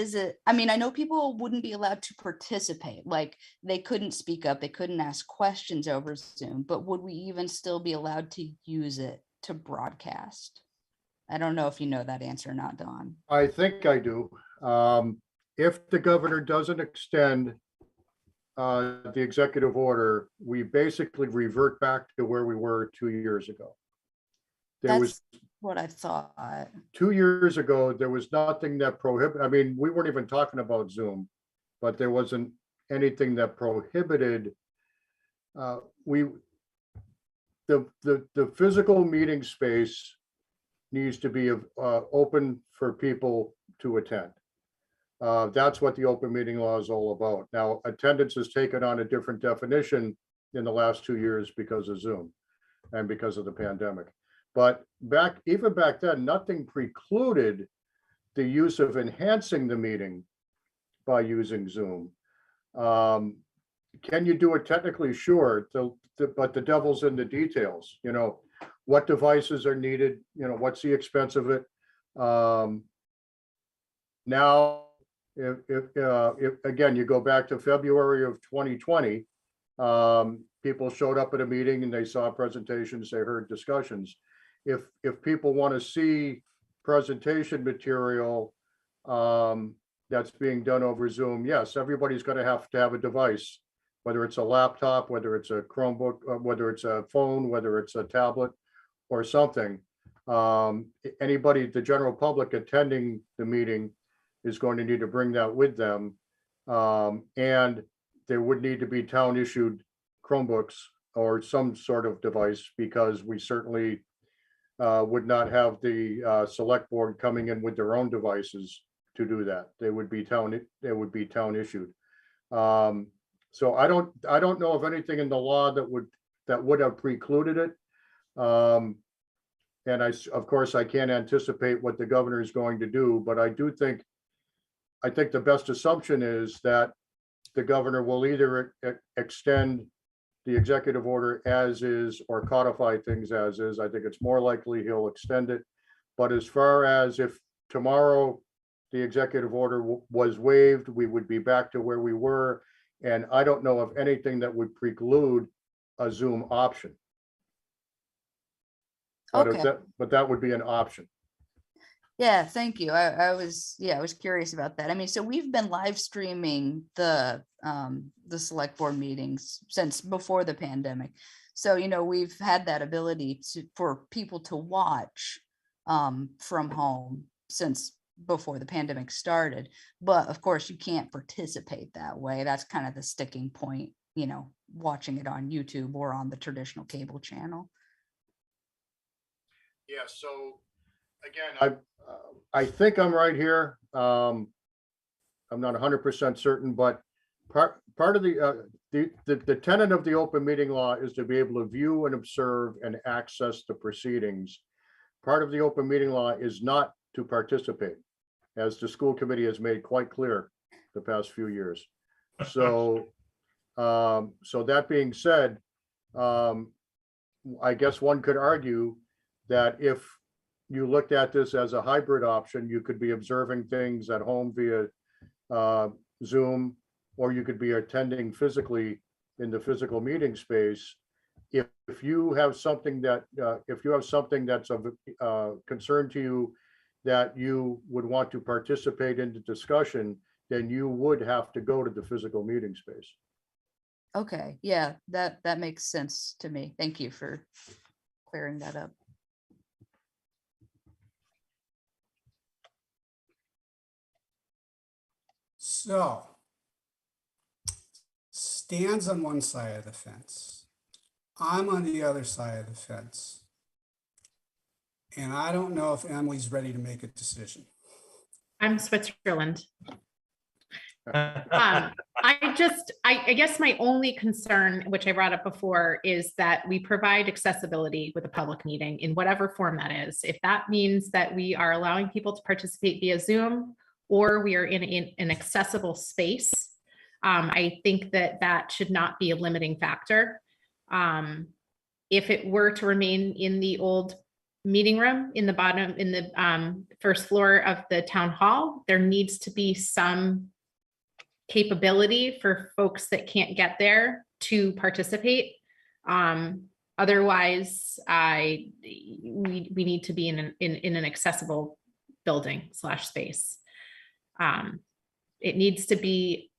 F: I know people wouldn't be allowed to participate, like they couldn't speak up, they couldn't ask questions over Zoom, but would we even still be allowed to use it to broadcast? I don't know if you know that answer or not, Dawn.
H: I think I do. If the governor doesn't extend the executive order, we basically revert back to where we were 2 years ago.
F: That's what I thought.
H: 2 years ago, there was nothing that prohibited, we weren't even talking about Zoom, but there wasn't anything that prohibited the physical meeting space needs to be open for people to attend. That's what the open meeting law is all about. Now, attendance has taken on a different definition in the last 2 years because of Zoom and because of the pandemic. But even back then, nothing precluded the use of enhancing the meeting by using Zoom. Can you do it technically? Sure, but the devil's in the details. What devices are needed? What's the expense of it? Now, if again, you go back to February of 2020, people showed up at a meeting and they saw presentations, they heard discussions. If people want to see presentation material that's being done over Zoom, yes, everybody's going to have a device, whether it's a laptop, whether it's a Chromebook, whether it's a phone, whether it's a tablet or something. Anybody, the general public attending the meeting is going to need to bring that with them. And there would need to be town issued Chromebooks or some sort of device, because we certainly would not have the select board coming in with their own devices to do that. They would be town issued. So I don't know of anything in the law that would have precluded it. And of course, I can't anticipate what the governor is going to do, but I think the best assumption is that the governor will either extend the executive order as is or codify things as is. I think it's more likely he'll extend it. But as far as if tomorrow the executive order was waived, we would be back to where we were. And I don't know of anything that would preclude a Zoom option. But
F: Okay.
H: But that would be an option.
F: Yeah, thank you. I was curious about that. So we've been live streaming the select board meetings since before the pandemic. So, we've had that ability for people to watch from home since before the pandemic started. But of course, you can't participate that way. That's kind of the sticking point, watching it on YouTube or on the traditional cable channel.
H: Yeah, so again, I think I'm right here. I'm not 100% certain, but part of the tenet of the open meeting law is to be able to view and observe and access the proceedings. Part of the open meeting law is not to participate, as the school committee has made quite clear the past few years. So, so that being said, I guess one could argue that if you looked at this as a hybrid option, you could be observing things at home via Zoom, or you could be attending physically in the physical meeting space. If you have something that, that's of concern to you, that you would want to participate in the discussion, then you would have to go to the physical meeting space.
F: Okay, yeah, that makes sense to me. Thank you for clearing that up.
B: So Stan's on one side of the fence. I'm on the other side of the fence. And I don't know if Emily's ready to make a decision.
D: I'm Switzerland. I guess my only concern, which I brought up before, is that we provide accessibility with a public meeting in whatever form that is. If that means that we are allowing people to participate via Zoom, or we are in an accessible space, I think that should not be a limiting factor. If it were to remain in the old meeting room in the first floor of the town hall, there needs to be some capability for folks that can't get there to participate. Otherwise, we need to be in an accessible building / space. It needs to be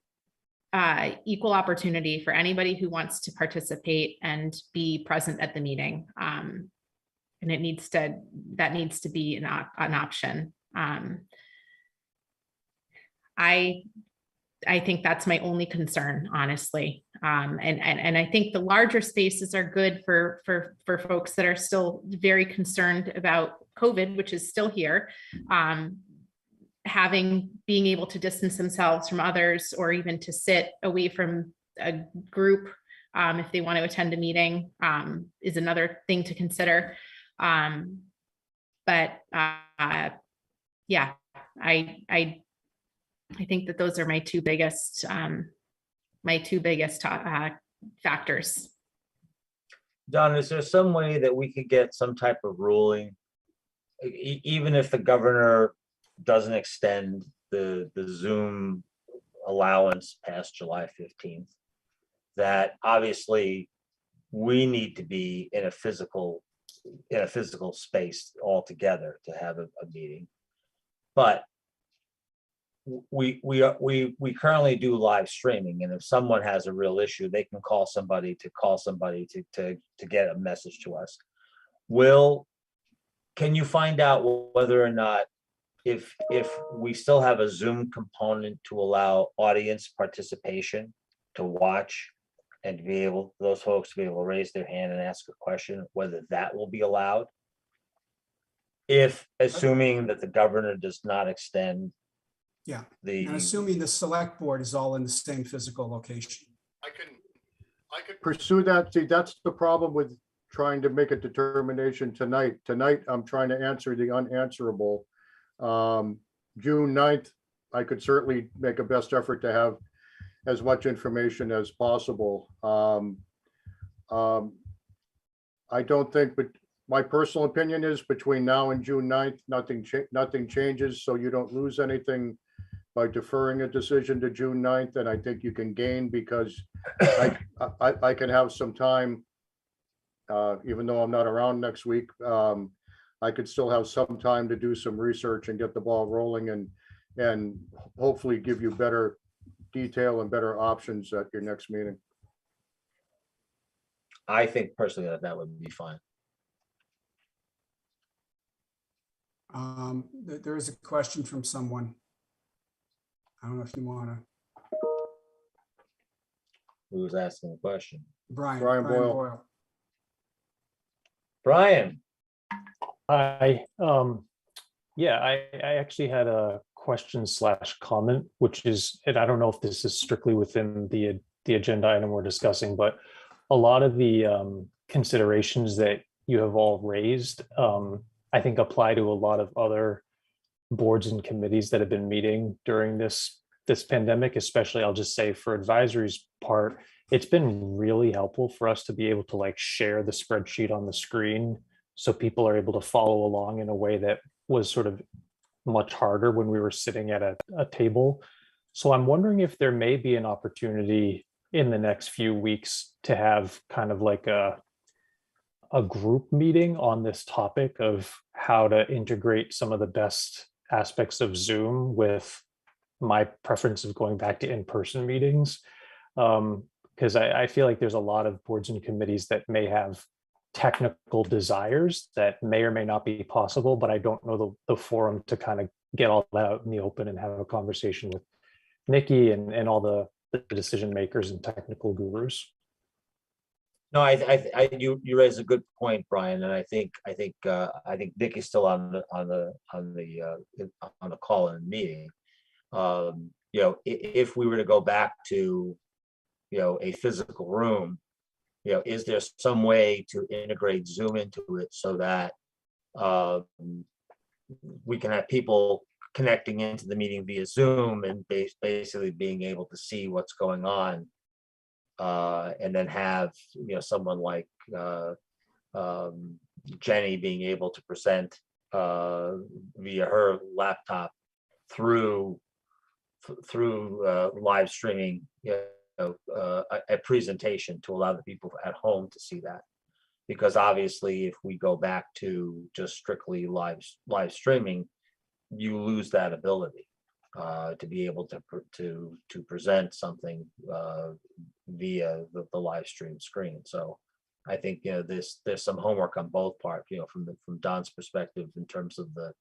D: equal opportunity for anybody who wants to participate and be present at the meeting. And that needs to be an option. I think that's my only concern, honestly. And I think the larger spaces are good for folks that are still very concerned about COVID, which is still here. Being able to distance themselves from others, or even to sit away from a group if they want to attend a meeting, is another thing to consider. But yeah, I think that those are my two biggest factors.
A: Don, is there some way that we could get some type of ruling, even if the governor doesn't extend the Zoom allowance past July 15th, that obviously we need to be in a physical space altogether to have a meeting, but we currently do live streaming, and if someone has a real issue, they can call somebody to get a message to us. Can you find out whether or not, if we still have a Zoom component to allow audience participation to watch and to be able, those folks to be able to raise their hand and ask a question, whether that will be allowed? If, assuming that the governor does not extend.
B: Yeah, and assuming the select board is all in the same physical location.
H: I could pursue that. See, that's the problem with trying to make a determination tonight. Tonight, I'm trying to answer the unanswerable. June 9th, I could certainly make a best effort to have as much information as possible. I don't think, but my personal opinion is between now and June 9th, nothing changes, so you don't lose anything by deferring a decision to June 9th. And I think you can gain, because I can have some time, even though I'm not around next week. I could still have some time to do some research and get the ball rolling, and hopefully give you better detail and better options at your next meeting.
A: I think personally that would be fine.
B: There is a question from someone. I don't know if you want to.
A: Who was asking the question?
B: Brian
H: Boyle.
A: Brian.
M: Hi. Yeah, I actually had a question / comment, which is, and I don't know if this is strictly within the agenda item we're discussing, but a lot of the considerations that you have all raised, I think apply to a lot of other boards and committees that have been meeting during this pandemic. Especially, I'll just say, for advisory's part, it's been really helpful for us to be able to share the spreadsheet on the screen so people are able to follow along in a way that was sort of much harder when we were sitting at a table. So I'm wondering if there may be an opportunity in the next few weeks to have kind of like a group meeting on this topic of how to integrate some of the best aspects of Zoom with my preference of going back to in-person meetings. Because I feel like there's a lot of boards and committees that may have technical desires that may or may not be possible, but I don't know the forum to kind of get all that out in the open and have a conversation with Nikki and all the decision makers and technical gurus.
A: No, you raise a good point, Brian, and I think Nick is still on the call and meeting. If we were to go back to, a physical room, is there some way to integrate Zoom into it so that we can have people connecting into the meeting via Zoom and basically being able to see what's going on, and then have someone like Jenny being able to present via her laptop through live streaming a presentation to allow the people at home to see that. Because obviously, if we go back to just strictly live streaming, you lose that ability to be able to present something via the live stream screen. So I think there's some homework on both parts, from Don's perspective in terms of the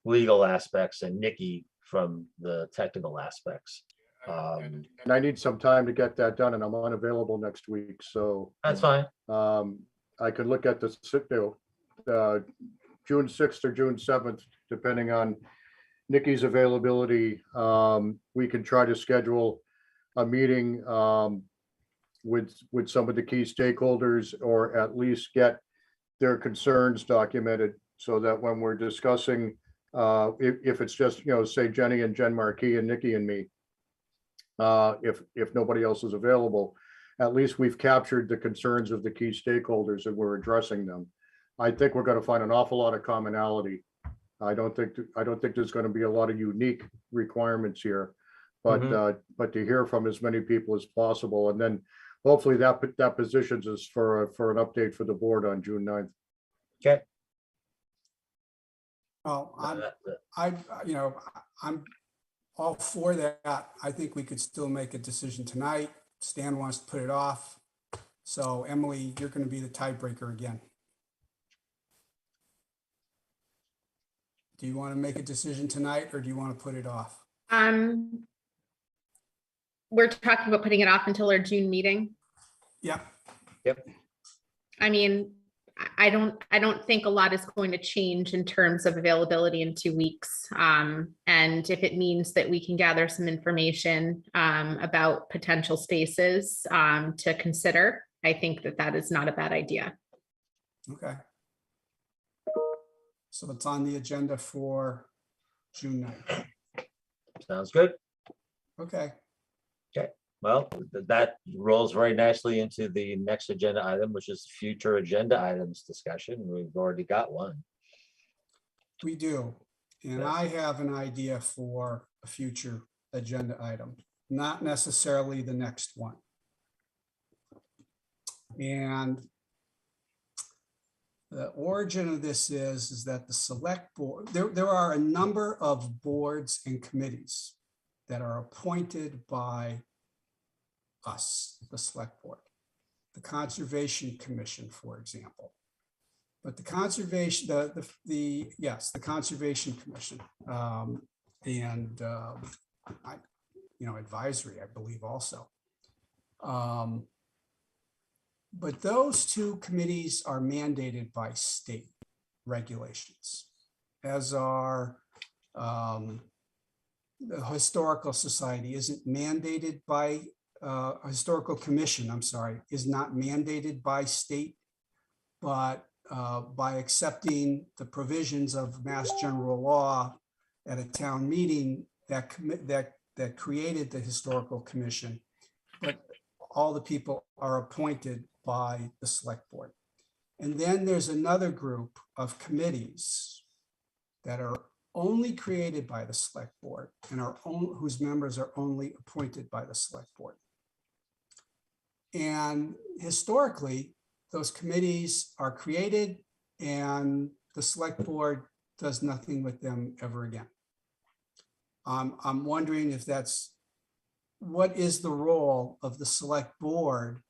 A: legal aspects and Nikki from the technical aspects.
H: And I need some time to get that done, and I'm unavailable next week, so
A: That's fine.
H: I could look at the June 6th or June 7th, depending on Nikki's availability. We can try to schedule a meeting with some of the key stakeholders, or at least get their concerns documented, so that when we're discussing, if it's just, say Jenny and Jen Markey and Nikki and me, if nobody else is available, at least we've captured the concerns of the key stakeholders and we're addressing them. I think we're going to find an awful lot of commonality. I don't think there's going to be a lot of unique requirements here, but to hear from as many people as possible, and then hopefully that positions us for an update for the board on June 9th.
A: Okay.
B: Well, I'm all for that. I think we could still make a decision tonight. Stan wants to put it off. So Emily, you're going to be the tiebreaker again. Do you want to make a decision tonight, or do you want to put it off?
D: We're talking about putting it off until our June meeting.
B: Yeah.
A: Yep.
D: I mean, I don't think a lot is going to change in terms of availability in 2 weeks. And if it means that we can gather some information about potential spaces to consider, I think that is not a bad idea.
B: Okay. So it's on the agenda for June 9th.
A: Sounds good.
B: Okay.
A: Okay. Well, that rolls very nicely into the next agenda item, which is future agenda items discussion. We've already got one.
B: We do. And I have an idea for a future agenda item, not necessarily the next one. And the origin of this is that the select board, there are a number of boards and committees that are appointed by us, the select board, the Conservation Commission, for example. But the conservation, the Conservation Commission, and advisory, I believe also. But those two committees are mandated by state regulations, as are the Historical Society isn't mandated by Historical Commission, I'm sorry, is not mandated by state, but by accepting the provisions of Mass General Law at a town meeting that created the Historical Commission, but all the people are appointed by the select board. And then there's another group of committees that are only created by the select board and whose members are only appointed by the select board. And historically, those committees are created and the select board does nothing with them ever again. I'm wondering if what is the role of the select board?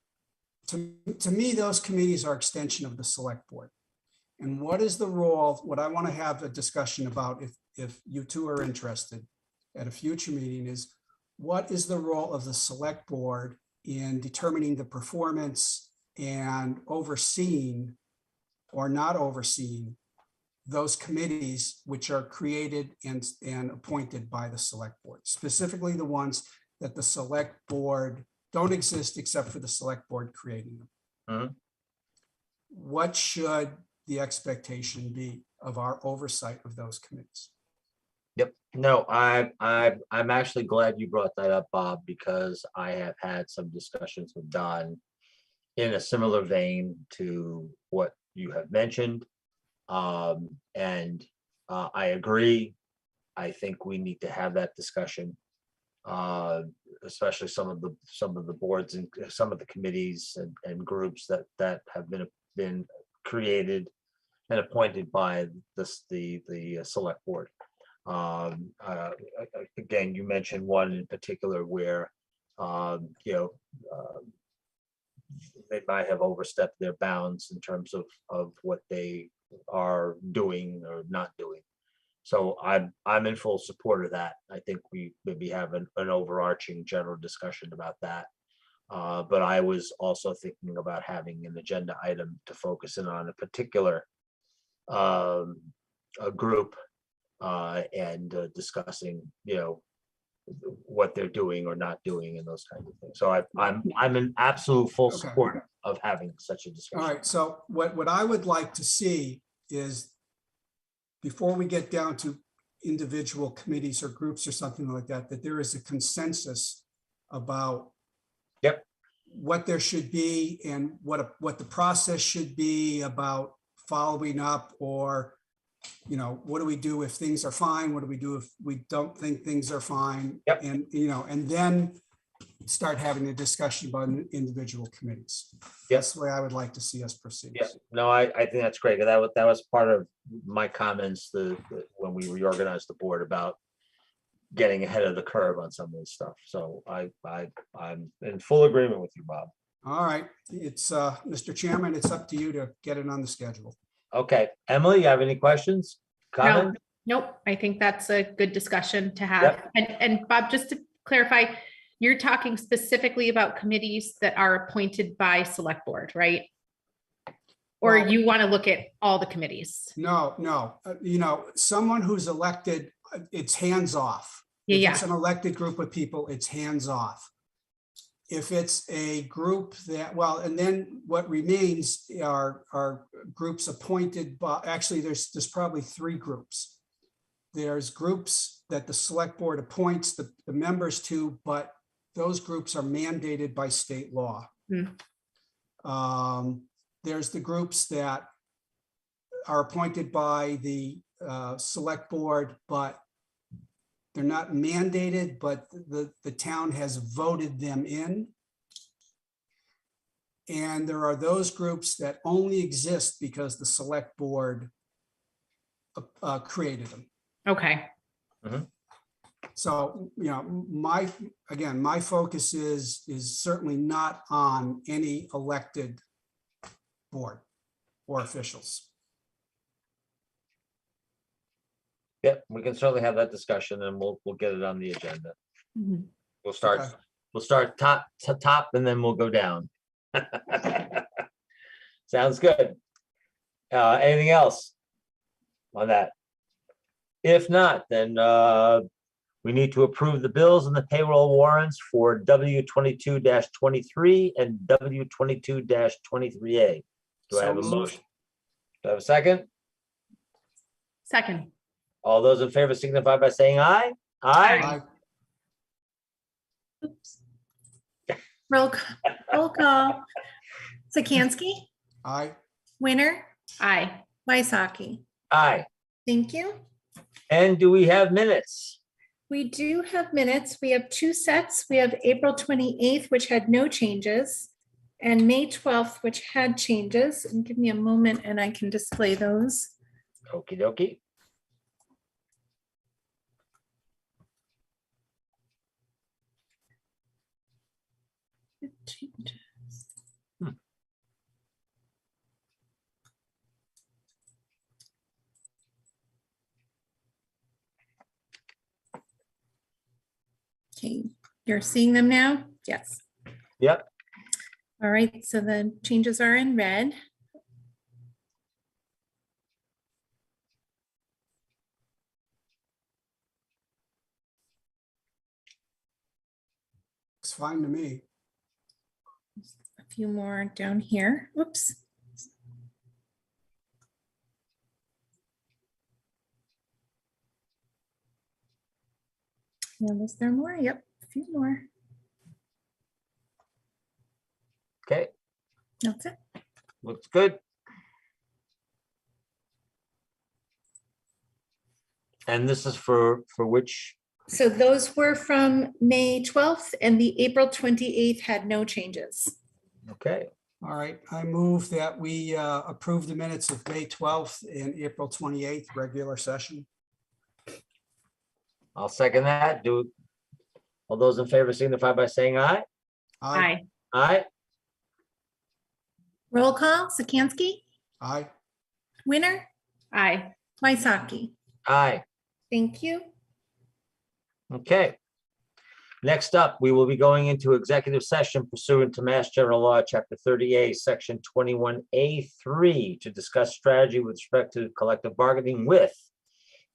B: To me, those committees are extension of the select board. And what is the role, what I want to have a discussion about, if you two are interested at a future meeting, is what is the role of the select board in determining the performance and overseeing or not overseeing those committees which are created and appointed by the select board, specifically the ones that the select board don't exist except for the select board creating them. What should the expectation be of our oversight of those committees?
A: Yep. No, I'm actually glad you brought that up, Bob, because I have had some discussions with Don in a similar vein to what you have mentioned. And I agree. I think we need to have that discussion, especially some of the boards and some of the committees and groups that have been created and appointed by the select board. Again, you mentioned one in particular where they might have overstepped their bounds in terms of what they are doing or not doing. So I'm in full support of that. I think we maybe have an overarching general discussion about that. But I was also thinking about having an agenda item to focus in on a particular a group and discussing, what they're doing or not doing and those kinds of things. So I'm in absolute full support of having such a discussion.
B: All right. So what I would like to see is, before we get down to individual committees or groups or something like that, that there is a consensus about what there should be and what the process should be about following up, or what do we do if things are fine? What do we do if we don't think things are fine? And and then start having a discussion about individual committees. That's the way I would like to see us proceed.
A: Yeah, no, I think that's great. That was part of my comments when we reorganized the board about getting ahead of the curve on some of this stuff. So I'm in full agreement with you, Bob.
B: All right, it's Mr. Chairman, it's up to you to get it on the schedule.
A: Okay, Emily, you have any questions? Comments?
D: Nope. I think that's a good discussion to have. And Bob, just to clarify, you're talking specifically about committees that are appointed by select board, right? Or you want to look at all the committees?
B: No. Someone who's elected, it's hands off. If it's an elected group of people, it's hands off. If it's a group and then what remains are groups appointed by, actually there's probably three groups. There's groups that the select board appoints the members to, but those groups are mandated by state law. There's the groups that are appointed by the select board, but they're not mandated, but the town has voted them in. And there are those groups that only exist because the select board created them.
D: Okay.
B: So, my focus is certainly not on any elected board or officials.
A: Yeah, we can certainly have that discussion and we'll get it on the agenda. We'll start top to top and then we'll go down. Sounds good. Anything else on that? If not, then we need to approve the bills and the payroll warrants for W22-23 and W22-23A. Do I have a motion? Do I have a second?
D: Second.
A: All those in favor signify by saying aye. Aye.
K: Oops. Roll call. Sikansky,
B: Aye.
K: Winner,
D: Aye.
K: Waisaki.
A: Aye.
K: Thank you.
A: And do we have minutes?
K: We do have minutes. We have two sets. We have April 28th, which had no changes, and May 12th, which had changes. And give me a moment and I can display those.
A: Okie dokie.
K: Changes. Okay, you're seeing them now? Yes.
A: Yep.
K: All right, so the changes are in red.
B: It's fine to me.
K: A few more down here. Oops. Yeah, was there more? Yep, a few more.
A: Okay,
K: That's it.
A: looks good. And this is for which?
K: So those were from May 12th and the April 28th had no changes.
A: Okay,
B: All right, I move that we approve the minutes of May 12th and April 28th, regular session.
A: I'll second that. All those in favor signify by saying aye.
K: Aye.
A: Aye.
K: Roll call, Sikansky,
B: Aye.
K: Winner,
D: Aye.
K: Waisaki.
A: Aye.
K: Thank you.
A: Okay. Next up, we will be going into executive session pursuant to Mass General Law, Chapter 30A, Section 21A3, to discuss strategy with respect to collective bargaining with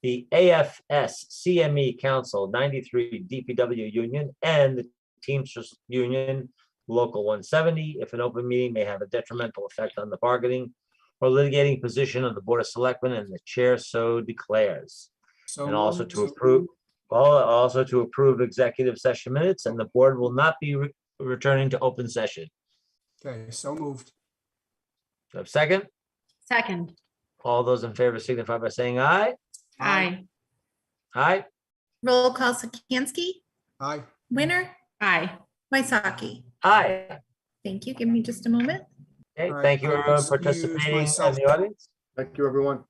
A: the AFS CME Council 93 DPW Union and the Teamsters Union Local 170, if an open meeting may have a detrimental effect on the bargaining or litigating position of the Board of Selectmen and the chair so declares.
B: So
A: And also
B: moved.
A: to approve, also to approve executive session minutes, and the board will not be returning to open session.
B: Okay, so moved.
A: Do I have a second?
D: Second.
A: All those in favor signify by saying aye.
D: Aye.
A: Aye.
K: Roll call, Sikansky,
B: Aye.
K: Winner,
D: Aye.
K: Waisaki.
A: Aye.
K: Thank you. Give me just a moment.
A: Okay,
B: All right,
A: thank you
B: I
A: everyone
B: excuse
A: participating in
B: myself.
A: the audience.
H: Thank you, everyone.